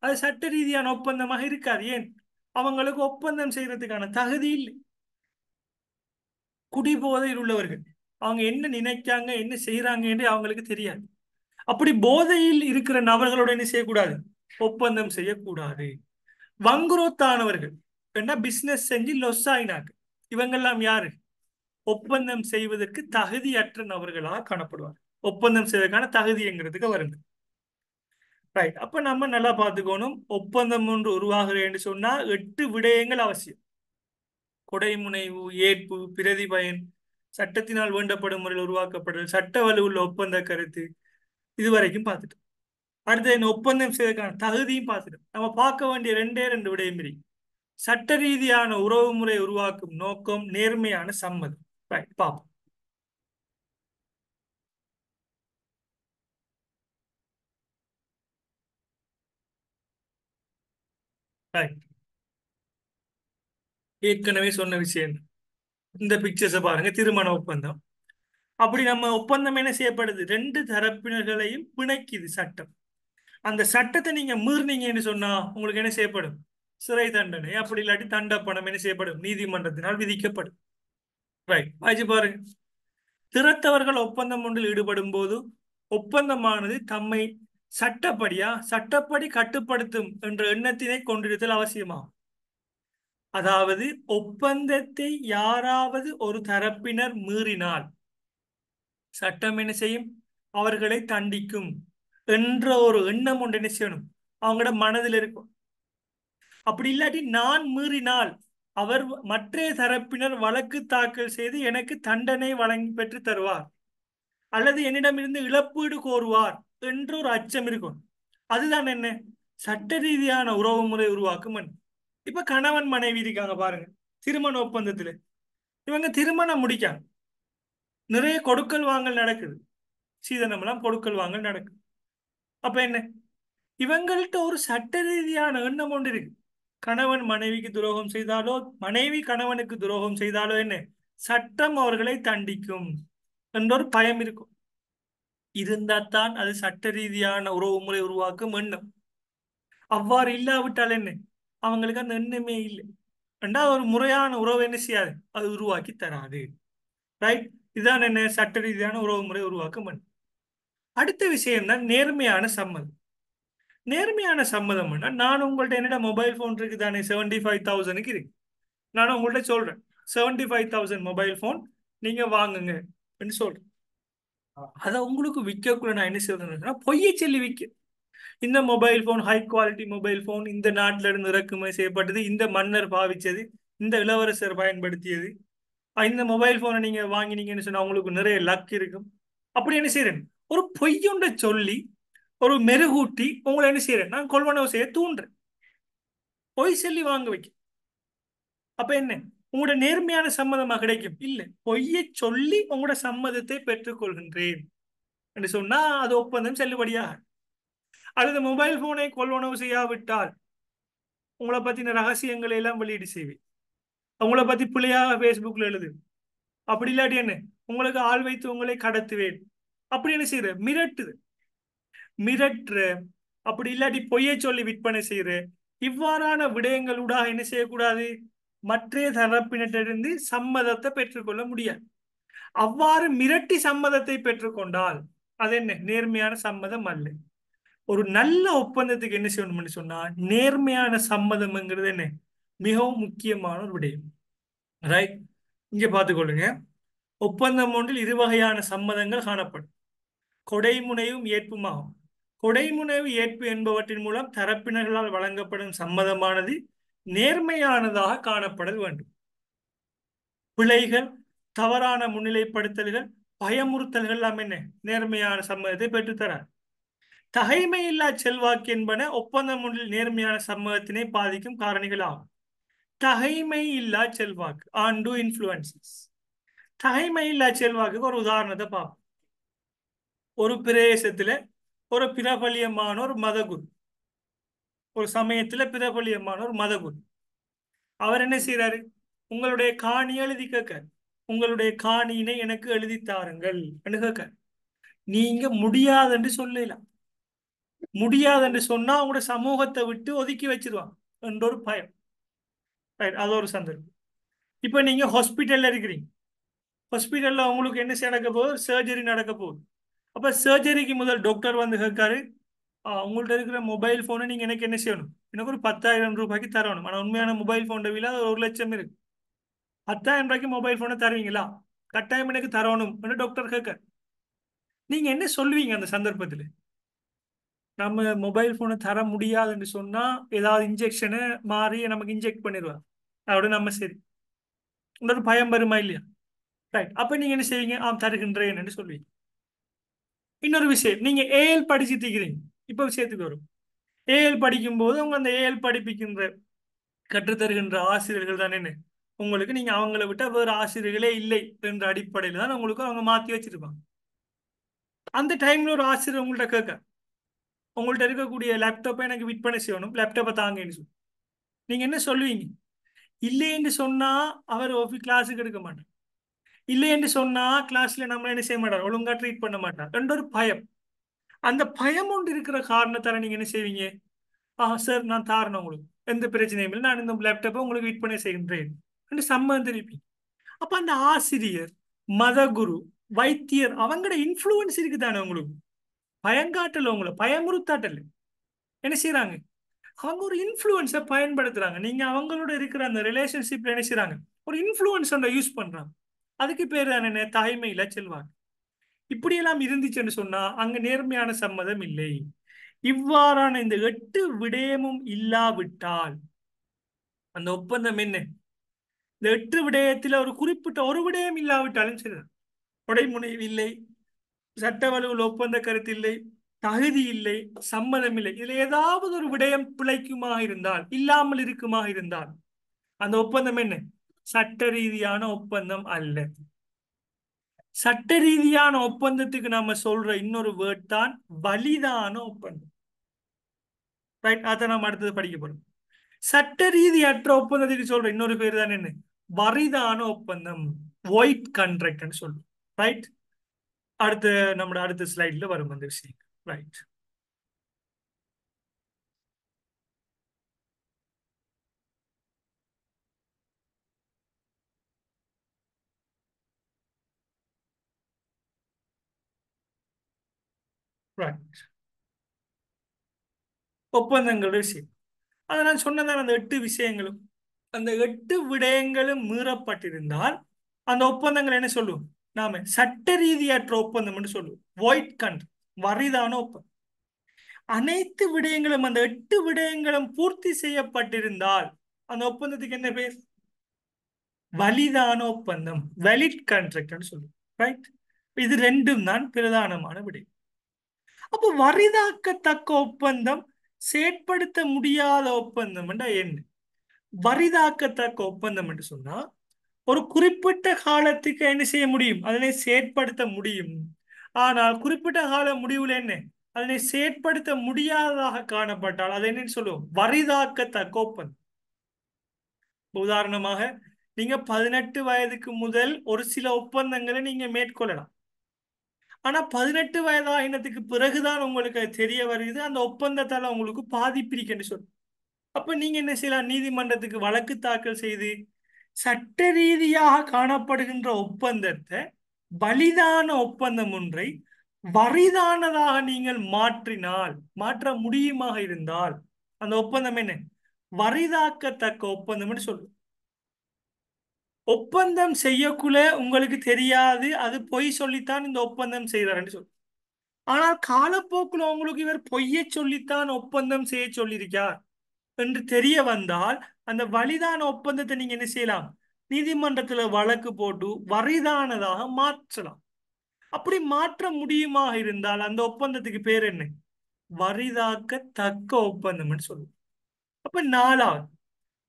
அது சட்ட ரீதியான ஒப்பந்தமாக இருக்காது. ஏன், அவங்களுக்கு ஒப்பந்தம் செய்யறதுக்கான தகுதி இல்லை. குடிபோதையில் உள்ளவர்கள், அவங்க என்ன நினைக்காங்க என்ன செய்யறாங்க என்று அவங்களுக்கு தெரியாது. அப்படி போதையில் இருக்கிற நபர்களோட என்ன செய்யக்கூடாது, ஒப்பந்தம் செய்யக்கூடாது. வங்குரோத்தானவர்கள், என்ன பிசினஸ் செஞ்சு லொஸ் ஆயினாங்க, இவங்கெல்லாம் யாரு, ஒப்பந்தம் செய்வதற்கு தகுதியற்ற நபர்களாக காணப்படுவார். ஒப்பந்தம் செய்வதற்கான தகுதிங்கிறதுக்கு வருங்க. ரைட். அப்ப நம்ம நல்லா பார்த்துக்கணும், ஒப்பந்தம் ஒன்று உருவாகிறேன்னு சொன்னா 8 விடயங்கள் அவசியம். கொடைமுனைவு, ஏற்பு, பிரதி பயன், சட்டத்தினால் வேண்டப்படும் முறையில் உருவாக்கப்படுறது, சட்ட வலுவுள்ள ஒப்பந்த கருத்து, இதுவரைக்கும் பார்த்துட்டோம். அடுத்து என்ன, ஒப்பந்தம் செய்வதற்கான தகுதியும் பார்த்துட்டோம். நம்ம பார்க்க வேண்டிய ரெண்டு விடயம் இருக்கு. சட்ட ரீதியான உறவு முறை உருவாக்கும் நோக்கம், நேர்மையான சம்மதம். ரைட், பார்ப்போம். ரைட். ஏற்கனவே சொன்ன விஷயம், இந்த பிக்சர்ஸை பாருங்க, திருமண ஒப்பந்தம். அப்படி நம்ம ஒப்பந்தம் என்ன செய்யப்படுது, ரெண்டு தரப்பினர்களையும் பிணைக்குது சட்டம். அந்த சட்டத்தை நீங்க மீறினீங்கன்னு சொன்னா உங்களுக்கு என்ன செய்யப்படும், சிறை தண்டனை, அப்படி இல்லாட்டி தண்டப்பணம் என்ன செய்யப்படும், நீதிமன்றத்தினால் விதிக்கப்படும். ரைட், வாய்ச்சி பாருங்க. திறத்தவர்கள் ஒப்பந்தம் ஒன்றில் ஈடுபடும் போது ஒப்பந்தமானது தம்மை சட்டப்படி கட்டுப்படுத்தும் என்ற எண்ணத்தினை கொண்டிருத்தல் அவசியமா. அதாவது ஒப்பந்தத்தை யாராவது ஒரு தரப்பினர் மீறினால் சட்டம் என்ன செய்யும், அவர்களை தண்டிக்கும் என்ற ஒரு எண்ணம் ஒன்று என்ன செய்யணும் அவங்களோட மனதில் இருக்கும். அப்படி இல்லாட்டி நான் மீறினால் அவர் மற்ற தரப்பினர் வழக்கு தாக்கல் செய்து எனக்கு தண்டனை வழங்கி பெற்று தருவார் அல்லது என்னிடமிருந்து இழப்பீடு கோருவார் என்ற ஒரு அச்சம் இருக்கும். அதுதான் என்ன சட்ட ரீதியான உறவு முறை உருவாக்கும் எண். இப்ப கணவன் மனைவி இருக்காங்க பாருங்க, திருமண ஒப்பந்தத்துல இவங்க திருமணம் முடிக்காங்க, நிறைய கொடுக்கல் வாங்கல் நடக்குது, சீதனம் எல்லாம் கொடுக்கல் வாங்கல் நடக்குது. அப்ப என்ன, இவங்கள்ட்ட ஒரு சட்ட ரீதியான எண்ணம் ஒன்று இருக்கு. கணவன் மனைவிக்கு துரோகம் செய்தாலோ மனைவி கணவனுக்கு துரோகம் செய்தாலோ என்ன சட்டம் அவர்களை தண்டிக்கும் என்ற ஒரு பயம் இருக்கும். இருந்தால்தான் அது சட்ட ரீதியான உறவு முறை உருவாக்கும் எண்ணம். அவ்வாறு இல்லாவிட்டால் என்ன, அவங்களுக்கு அந்த எண்ணமே இல்லை. ரெண்டாவது ஒரு முறையான உறவு என்ன செய்யாது, அது உருவாக்கி தராது. ரைட், இதுதான் என்ன சட்ட ரீதியான உறவு முறை உருவாக்கும் எண்ணம். அடுத்த விஷயம் தான் நேர்மையான சம்மதம். நேர்மையான சம்மதம் நான் உங்கள்ட்ட என்னோட மொபைல் போன் இருக்கு தானே, 75,000 இருக்கு. நான் உங்கள்ட்ட சொல்றேன் 75,000 மொபைல் போன் நீங்க வாங்குங்க சொல்றேன். அதை உங்களுக்கு விற்கக்குள்ள நான் என்ன செய்யறேன்னா பொய்யை சொல்லி விற்க. இந்த mobile phone high quality mobile phone, இந்த நாட்டில இருந்து இறக்குமதி செய்யப்பட்டது, இந்த மன்னர் பாவிச்சது, இந்த இளவரசர் பயன்படுத்தியது, இந்த மொபைல் போனை நீங்க வாங்கினீங்கன்னு சொன்னா உங்களுக்கு நிறைய லக் இருக்கும். அப்படி என்ன செய்யறேன், ஒரு பொய்யுண்ட சொல்லி ஒரு மெருகூட்டி உங்களை என்ன செய்யறேன் நான் கொள்வனவு செய்ய தூண்டுறேன், பொய் சொல்லி வாங்க வைக்க. அப்ப என்ன, உங்களோட நேர்மையான சம்மதமா கிடைக்கும் இல்லை, பொய்யை சொல்லி உங்களோட சம்மதத்தை பெற்றுக் கொள்கின்றேன் என்று சொன்னா அது ஒப்பந்தம் செல்லுபடியாக. அல்லது மொபைல் போனை கொள்வனவு செய்யாவிட்டால் உங்களை பத்தின ரகசியங்களை எல்லாம் வெளியீடு செய்வேன், உங்களை பத்தி பிள்ளையாக பேஸ்புக்ல எழுது, அப்படி இல்லாட்டி என்ன உங்களுக்கு ஆள் வைத்து உங்களை கடத்துவேன், அப்படி என்ன செய்யற மிரட்டுது, மிரட்டுற, அப்படி இல்லாட்டி பொய்யை சொல்லி விற்பனை செய்யற. இவ்வாறான விடயங்களூடாக என்ன செய்யக்கூடாது, மற்ற தரப்பினரிலிருந்து சம்மதத்தை பெற்றுக்கொள்ள முடியாது. அவ்வாறு மிரட்டி சம்மதத்தை பெற்றுக்கொண்டால் அது என்ன நேர்மையான சம்மதம் அல்ல. ஒரு நல்ல ஒப்பந்தத்துக்கு என்ன செய்யணும்னு சொன்னா நேர்மையான சம்மதம்ங்கிறது என்ன மிகவும் முக்கியமான ஒரு விடயம். ரைட், இங்க பார்த்துக்கொள்ளுங்க. ஒப்பந்தம் ஒன்றில் இரு வகையான சம்மதங்கள் காணப்படும், கொடைமுனைவும் ஏற்புமாகும். கொடைமுனைவு ஏற்பு என்பவற்றின் மூலம் தரப்பினர்களால் வழங்கப்படும் சம்மதமானது நேர்மையானதாக காணப்படல் வேண்டும். பிழைகள், தவறான முன்னிலைப்படுத்தல்கள், பயமுறுத்தல்கள் எல்லாம் என்ன நேர்மையான சம்மதத்தை பெற்றுத்தரார். தகைமையில்லா செல்வாக்கு என்பன ஒப்பந்தம் ஒன்றில் நேர்மையான சம்மதத்தினை பாதிக்கும் காரணிகள் ஆகும். தகைமை இல்லா செல்வாக்கு, ஆண்டு இன்ஃபுளுசஸ். தகைமை இல்லா செல்வாக்கு ஒரு உதாரணத்தை பார்ப்போம். ஒரு பிரதேசத்துல ஒரு பிரபலியமான ஒரு மதகுரு, ஒரு சமயத்துல பிரபலியமான ஒரு மதகுரு, அவர் என்ன செய்யறாரு, உங்களுடைய காணி எழுதி கேட்க, உங்களுடைய காணியினை எனக்கு எழுதி தாருங்கள் கேட்க. நீங்க முடியாதுன்னு சொல்லலாம், முடியாதுன்னு சொன்னா உங்களோட சமூகத்தை விட்டு ஒதுக்கி வச்சிருவாங்க என்ற ஒரு பயம். அது ஒரு சந்தர்ப்பம். இப்ப நீங்க ஹாஸ்பிட்டல்ல இருக்கிறீங்க, ஹாஸ்பிட்டல்ல உங்களுக்கு என்ன நடக்க போகுது, சர்ஜரி நடக்க போகுது. அப்ப சர்ஜரிக்கு முதல் டாக்டர் வந்து கேட்காரு, உங்கள்ட்ட இருக்கிற மொபைல் போனை நீங்க எனக்கு என்ன செய்யணும், எனக்கு ஒரு 10,000 ரூபாய்க்கு தரணும். ஆனா உண்மையான மொபைல் போன் விலை 1,00,000 இருக்கு. 10,000 ரூபாய்க்கு மொபைல் போனை தருவீங்களா, கட்டாயம் எனக்கு தரணும் டாக்டர் கேட்க. நீங்க என்ன சொல்லுவீங்க அந்த சந்தர்ப்பத்தில், நம்ம மொபைல் போனை தர முடியாதுன்னு சொன்னா ஏதாவது இன்ஜெக்ஷனை மாறி நமக்கு இன்ஜெக்ட் பண்ணிடுவாங்க, அதோட நம்ம சரி, ஒரு பயம் வருமா இல்லையா. ரைட், அப்ப நீங்க என்ன செய்வீங்க, தருகின்றேன் சொல்லுவீங்க. இன்னொரு விஷயம், நீங்க ஏஎல் படிச்சுட்டு இருக்கிறீங்க, இப்ப விஷயத்துக்கு வரும். ஏஎல் படிக்கும் போது உங்க அந்த ஏஎல் படிப்பிக்கின்ற கற்றுத்தருகின்ற ஆசிரியர்கள் தான் என்ன உங்களுக்கு, நீங்க அவங்கள விட்டா வேறு ஆசிரியர்களே இல்லை என்ற அடிப்படையில் தான் உங்களுக்கு அவங்க மாத்தி வச்சிருப்பாங்க. அந்த டைம்ல ஒரு ஆசிரியர் உங்கள்ட்ட கேட்க, உங்கள்ட்ட இருக்கக்கூடிய லேப்டாப்பை எனக்கு விற்பனை செய்யணும், லேப்டாப்பை தாங்கன்னு சொல்லி நீங்க என்ன சொல்லுவீங்க, இல்லைன்னு சொன்னா அவர் கிளாஸுக்கு எடுக்க மாட்டார், இல்லைன்னு சொன்னா கிளாஸ்ல நம்ம என்ன செய்ய மாட்டார், ஒழுங்கா ட்ரீட் பண்ண மாட்டார் என்ற ஒரு பயம். அந்த பயம் ஒன்று இருக்கிற காரணத்தால நீங்க என்ன செய்வீங்க, சார் நான் தாரணும் உங்களுக்கு, எந்த பிரச்சனையும் இல்லை, நான் இந்த லேப்டாப்பை உங்களுக்கு விற்பனை செய்கின்றேன் என்று சம்மதம் தெரிவிப்பீங்க. அப்ப அந்த ஆசிரியர், மதகுரு, வைத்தியர் அவங்களோட இன்ஃப்ளூயன்ஸ் இருக்குதானே உங்களுக்கு. பயங்காட்டல, உங்களை பயமுறுத்தாட்டல. என்ன செய்யறாங்க? அவங்க ஒரு இன்ஃப்ளூயன்ஸை பயன்படுத்துறாங்க. நீங்க அவங்களோட இருக்கிற அந்த ரிலேஷன்ஷிப்ல என்ன செய்றாங்க? ஒரு இன்ஃப்ளூயன்ஸ் ஒன்றை யூஸ் பண்றாங்க. அதுக்கு பேர் தான் என்ன? தாய்மையில செல்வாங்க. இப்படியெல்லாம் இருந்துச்சுன்னு சொன்னா அங்க நேர்மையான சம்மதம் இல்லை. இவ்வாறான இந்த 8 விடயமும் இல்லாவிட்டால் அந்த ஒப்பந்தம் என்ன? இந்த 8 விடயத்தில் ஒரு குறிப்பிட்ட ஒரு விடயம் இல்லாவிட்டாலும் சரி, உடைமுனைவு இல்லை, சட்ட வலுவில் ஒப்பந்த கருத்து இல்லை, தகுதி இல்லை, சம்மதம் இல்லை, இதுல ஏதாவது ஒரு விடயம் பிழைக்குமாக இருந்தால், இல்லாமல் இருக்குமாக இருந்தால் அந்த ஒப்பந்தம் என்ன? சட்ட ரீதியான ஒப்பந்தம் அல்ல. சட்ட ரீதியான ஒப்பந்தத்துக்கு நாம சொல்ற இன்னொரு வேர்ட் தான் வலிதான ஒப்பந்தம். ரைட்? அதை நாம அடுத்தது படிக்க போறோம். சட்ட ரீதியற்ற ஒப்பந்தத்துக்கு சொல்ற இன்னொரு பேர் தான் என்ன? வரிதான ஒப்பந்தம், ஒயிட் கான்ட்ராக்ட்னு சொல்றோம். ரைட்? அடுத்த நம்மளோட அடுத்த ஸ்லைட்ல வரும் அந்த விஷயம். ரைட். ரைட். ஒப்பந்தங்களோட விஷயம். அதை நான் சொன்னதான் அந்த 8 விஷயங்களும். அந்த 8 விடயங்களும் மீறப்பட்டிருந்தால் அந்த ஒப்பந்தங்கள் என்ன சொல்லுவோம்? நாம சட்ட ரீதியற்ற ஒப்பந்தம் சொல்லுவோம். ஒயிட் கண்ட், வரிதான ஒப்பந்தம். அனைத்து விடயங்களும் அந்த 8 விடயங்களும் பூர்த்தி செய்யப்பட்டிருந்தால் அந்த ஒப்பந்தத்துக்கு என்ன பேர்? வலிதான ஒப்பந்தம், வேலிட் கான்ட்ராக்ட் சொல்லுவோம். ரைட்? இது ரெண்டும் தான் பிரதானமான விடயம். அப்போ வரிதாக்கத்தக்க ஒப்பந்தம், செயற்படுத்த முடியாத ஒப்பந்தம் என்ன? வரிதாக்கத்தக்க ஒப்பந்தம் என்று சொன்னா ஒரு குறிப்பிட்ட காலத்துக்கு என்ன செய்ய முடியும்? அதனை செயற்படுத்த முடியும். ஆனால் குறிப்பிட்ட கால முடிவுல என்ன? அதனை செயற்படுத்த முடியாததாக காணப்பட்டால் அதை என்னன்னு சொல்லுவோம்? வரிதாக்கத்தக்க ஒப்பந்தம். உதாரணமாக, நீங்க 18 வயதுக்கு முதல் ஒரு சில ஒப்பந்தங்களை நீங்க மேற்கொள்ளலாம். ஆனா 18 வயதாயினத்துக்கு பிறகுதான் உங்களுக்கு அது தெரிய வருது அந்த ஒப்பந்தத்தால உங்களுக்கு பாதிப்பு இருக்குன்னு சொல்லு. அப்ப நீங்க என்ன செய்யலாம்? நீதிமன்றத்துக்கு வழக்கு தாக்கல் செய்து சட்ட ரீதியாக காணப்படுகின்ற ஒப்பந்தத்தை வலிதான ஒப்பந்தம் ஒன்றை வரிதானதாக நீங்கள் மாற்றினால், மாற்ற முடியுமாக இருந்தால் அந்த ஒப்பந்தம் என்ன? வரிதாக்கத்தக்க ஒப்பந்தம் சொல்லு. ஒப்பந்தம் செய்யக்குள்ள உங்களுக்கு தெரியாது அது பொய் சொல்லித்தான் இந்த ஒப்பந்தம் செய்யறாருன்னு சொல்லு. ஆனால் காலப்போக்கில் உங்களுக்கு இவர் பொய்யை சொல்லித்தான் ஒப்பந்தம் செய்ய சொல்லியிருக்கார் என்று தெரிய வந்தால் அந்த வலிதான ஒப்பந்தத்தை நீங்க என்ன செய்யலாம்? நீதிமன்றத்துல வழக்கு போட்டு வரிதானதாக மாற்றலாம். அப்படி மாற்ற முடியுமாக இருந்தால் அந்த ஒப்பந்தத்துக்கு பேர் என்ன? வரிதாக்க தக்க ஒப்பந்தம்னு சொல்லுவோம். அப்ப நாலாவது,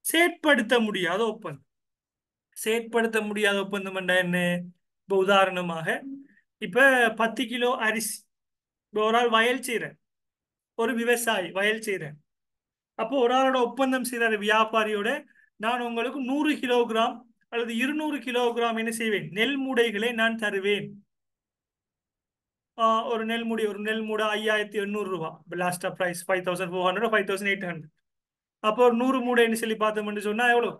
செயற்படுத்த முடியாத ஒப்பந்தம். செயற்படுத்த முடியாத ஒப்பந்தம் என்ன? இப்ப உதாரணமாக, இப்ப 10 கிலோ அரிசி, இப்ப ஒரு ஆள் வயல் செய்யற, ஒரு விவசாயி வயல் செய்யற. அப்போ ஒரு ஆளோட ஒப்பந்தம் செய்யற வியாபாரியோட, நான் உங்களுக்கு 100 கிலோகிராம் அல்லது 200 கிலோகிராம் என்ன செய்வேன்? நெல் மூடைகளை நான் தருவேன். ஒரு நெல் மூடை 5800 ரூபாய் லாஸ்டா பிரைஸ் 5400 5800. அப்போ ஒரு 100 மூடைன்னு சொல்லி பார்த்தோம்னு சொன்னா எவ்வளவு?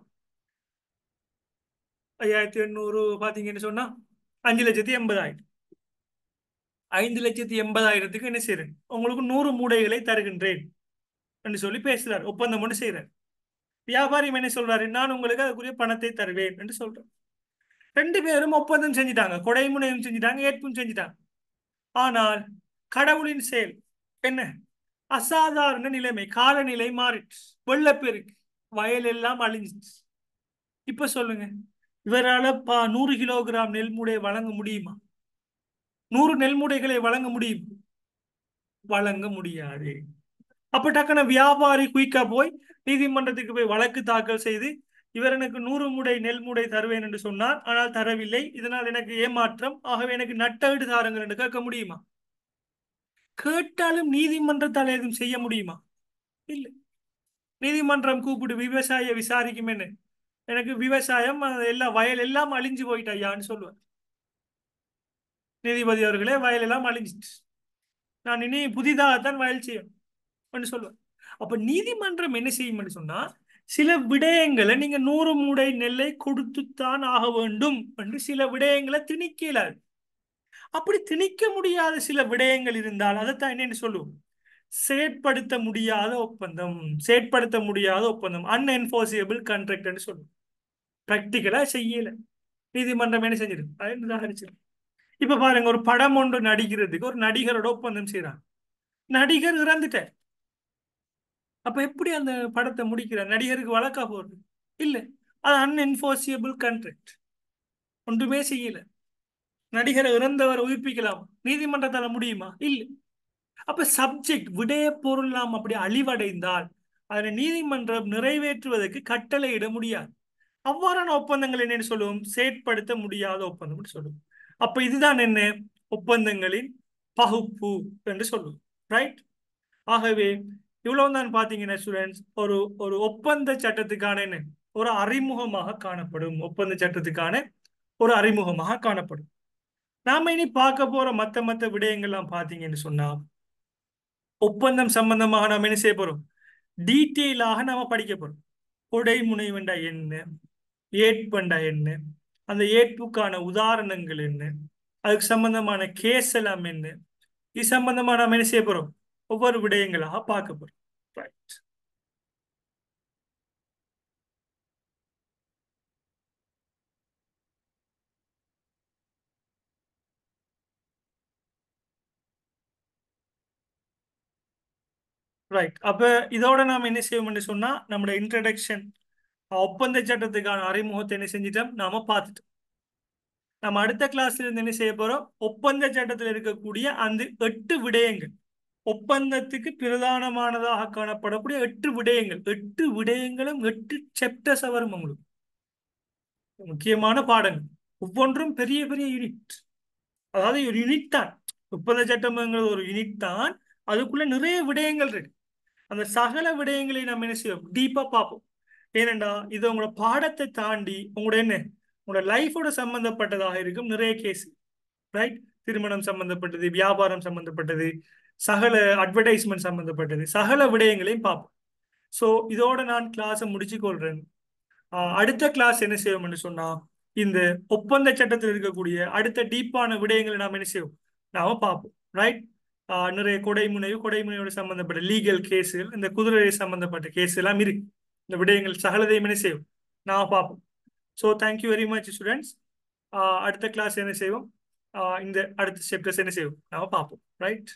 5800 பாத்தீங்கன்னு சொன்னா 5,80,000. 5,80,000க்கு என்ன செய்யறேன்? உங்களுக்கு 100 மூடைகளை தருகின்றேன் என்று சொல்லி பேசுறாரு, ஒப்பந்தம் ஒன்று செய்யறாரு. வியாபாரி என்ன சொல்றாரு? நான் உங்களுக்கு அதுக்குரிய பணத்தை தருவேன் என்று சொல்றேன். ரெண்டு பேரும் ஒப்பந்தம் செஞ்சுட்டாங்க, கொடைமுனையும் செஞ்சுட்டாங்க, ஏற்பும் செஞ்சுட்டாங்க. ஆனால் கடவுளின் செயல் என்ன? அசாதாரண நிலைமை, காலநிலை மாறிடுச்சு, வெள்ளப்பெருக்கு, வயல் எல்லாம் அழிஞ்சிச்சு. இப்ப சொல்லுங்க, இவரால 100 கிலோகிராம் நெல் மூடையை வழங்க முடியுமா? 100 நெல் மூடைகளை வழங்க முடியும்? வழங்க முடியாது. அப்ப டக்குன வியாபாரி குயிக்கா போய் நீதிமன்றத்துக்கு போய் வழக்கு தாக்கல் செய்து இவர் எனக்கு 100 மூடை நெல் மூடை தருவேன் என்று சொன்னார், ஆனால் தரவில்லை, இதனால் எனக்கு ஏமாற்றம், ஆகவே எனக்கு நட்டஈடு தாருங்கள் என்று கேட்க முடியுமா? கேட்டாலும் நீதிமன்றத்தால் எதுவும் செய்ய முடியுமா? இல்லை. நீதிமன்றம் கூப்பிட்டு விவசாயியை விசாரிக்கும் என்ன? எனக்கு விவசாயம் எல்லாம் வயல் எல்லாம் அழிஞ்சு போயிட்டு ஐயான்னு சொல்லுவேன். நீதிபதி அவர்களே, வயல் எல்லாம் அழிஞ்சிச்சு, நான் இனி புதிதாகத்தான் வயல் செய்யணும் சொல்லுவேன். அப்ப நீதிமன்றம் என்ன செய்யும் சொன்னா, சில விடயங்களை நீங்க 100 மூடை நெல்லை கொடுத்துத்தான் ஆக வேண்டும் என்று சில விடயங்களை திணிக்கலாது. அப்படி திணிக்க முடியாத சில விடயங்கள் இருந்தால் அதைத்தான் என்னன்னு சொல்லுவோம், செயற்படுத்த முடியாத ஒப்பந்தம். செயற்படுத்த முடியாத ஒப்பந்தம், அன்என்ஃபோர்சியபிள் கான்ட்ராக்ட்னு சொல்லுவோம். பிராக்டிக்கலா செய்யல, நீதிமன்றம் என்ன செஞ்சிடும், அதை நிராகரிச்சிடும். இப்ப பாருங்க, ஒரு படம் ஒன்று நடிக்கிறதுக்கு ஒரு நடிகரோட ஒப்பந்தம் செய்யறாங்க. நடிகர் இறந்துட்டார். அப்ப எப்படி அந்த படத்தை முடிக்கிறார்? நடிகருக்கு வழக்கா போறது இல்ல. அது அன்என்ஃபோர்சியபிள் கான்ட்ராக்ட், ஒன்றுமே செய்யல. நடிகரை இறந்தவர் உயிர்ப்பிக்கலாம், நீதிமன்றத்தால முடியுமா? இல்ல. அப்ப சப்ஜெக்ட் விடய பொருள் நாம் அப்படி அழிவடைந்தால் அதனை நீதிமன்றம் நிறைவேற்றுவதற்கு கட்டளையிட முடியாது. அவ்வாறான ஒப்பந்தங்கள் என்னன்னு சொல்லுவோம், செயற்படுத்த முடியாத ஒப்பந்தம் சொல்லுவோம். அப்ப இதுதான் என்ன, ஒப்பந்தங்களின் பகுப்பு என்று சொல்லுவோம். ரைட். ஆகவே இவ்வளவு தான் பாத்தீங்கன்னா ஸ்டூடெண்ட்ஸ், ஒரு ஒரு ஒப்பந்த சட்டத்துக்கான என்ன, ஒரு அறிமுகமாக காணப்படும். ஒப்பந்த சட்டத்துக்கான ஒரு அறிமுகமாக காணப்படும். நாம இனி பார்க்க போற மத்த மத்த விடயங்கள்லாம் பாத்தீங்கன்னு சொன்னா, ஒப்பந்தம் சம்பந்தமாக நாம என்ன செய்ய போறோம், டீட்டெயிலாக நாம படிக்க போறோம். கொடைமுனைவெண்டா என்ன, ஏற்பண்டா என்ன, அந்த ஏற்புக்கான உதாரணங்கள் என்ன, அதுக்கு சம்பந்தமான கேஸ் எல்லாம் என்ன, இது சம்பந்தமா நாம என்ன செய்ய போறோம், ஒவ்வொரு விடயங்களாக பார்க்க போறோம். ரைட். ரைட். அப்ப இதோட நாம என்ன செய்வோம்னு சொன்னா, நம்மளோட இன்ட்ரடக்ஷன், ஒப்பந்த சட்டத்துக்கான அறிமுகத்தை என்ன செஞ்சிட்டோம், நாம பார்த்துட்டோம். நம்ம அடுத்த கிளாஸ்ல இருந்து என்ன செய்ய போறோம், ஒப்பந்த சட்டத்தில் இருக்கக்கூடிய அந்த 8 விடயங்கள், ஒப்பந்தத்துக்கு பிரதானமானதாக காணப்படக்கூடிய 8 விடயங்கள், 8 விடயங்களும் 8 சாப்டர்ஸ் வரும் உங்களுக்கு. முக்கியமான பாடங்கள், ஒவ்வொன்றும் பெரிய பெரிய யூனிட். அதாவது ஒரு யூனிட் தான் ஒப்பந்த சட்டம்ங்கிறது, ஒரு யூனிட் தான். அதுக்குள்ள நிறைய விடயங்கள் இருக்கு. அந்த சகல விடயங்களை நம்ம என்ன செய்வோம், டீப்பா பார்ப்போம். ஏனென்றா இது உங்களோட பாடத்தை தாண்டி உங்களோட என்ன, உங்களோட லைஃபோட சம்பந்தப்பட்டதாக இருக்கும் நிறைய கேஸ். ரைட். திருமணம் சம்பந்தப்பட்டது, வியாபாரம் சம்பந்தப்பட்டது, சகல அட்வர்டைஸ்மெண்ட் சம்பந்தப்பட்டது, சகல விடயங்களையும் பார்ப்போம். ஸோ இதோட நான் கிளாஸை முடிச்சு கொள்றேன். அடுத்த கிளாஸ் என்ன செய்வோம்னு சொன்னா, இந்த ஒப்பந்த சட்டத்தில் இருக்கக்கூடிய அடுத்த டீப்பான விடயங்களை நாம் என்ன செய்வோம், நாம பார்ப்போம். ரைட். நிறைய கொடைமுனையோட சம்பந்தப்பட்ட லீகல் கேஸுகள், இந்த குதிரை சம்பந்தப்பட்ட கேஸ் எல்லாம் இருக்கு. இந்த விடயங்கள் சகலதையும் என்ன செய்வோம், நாம பார்ப்போம். So thank you very much students. அடுத்த கிளாஸ் என்ன செய்வோம், இந்த அடுத்த சாப்டர்ஸ் என்ன செய்வோம், நாம பார்ப்போம். ரைட்.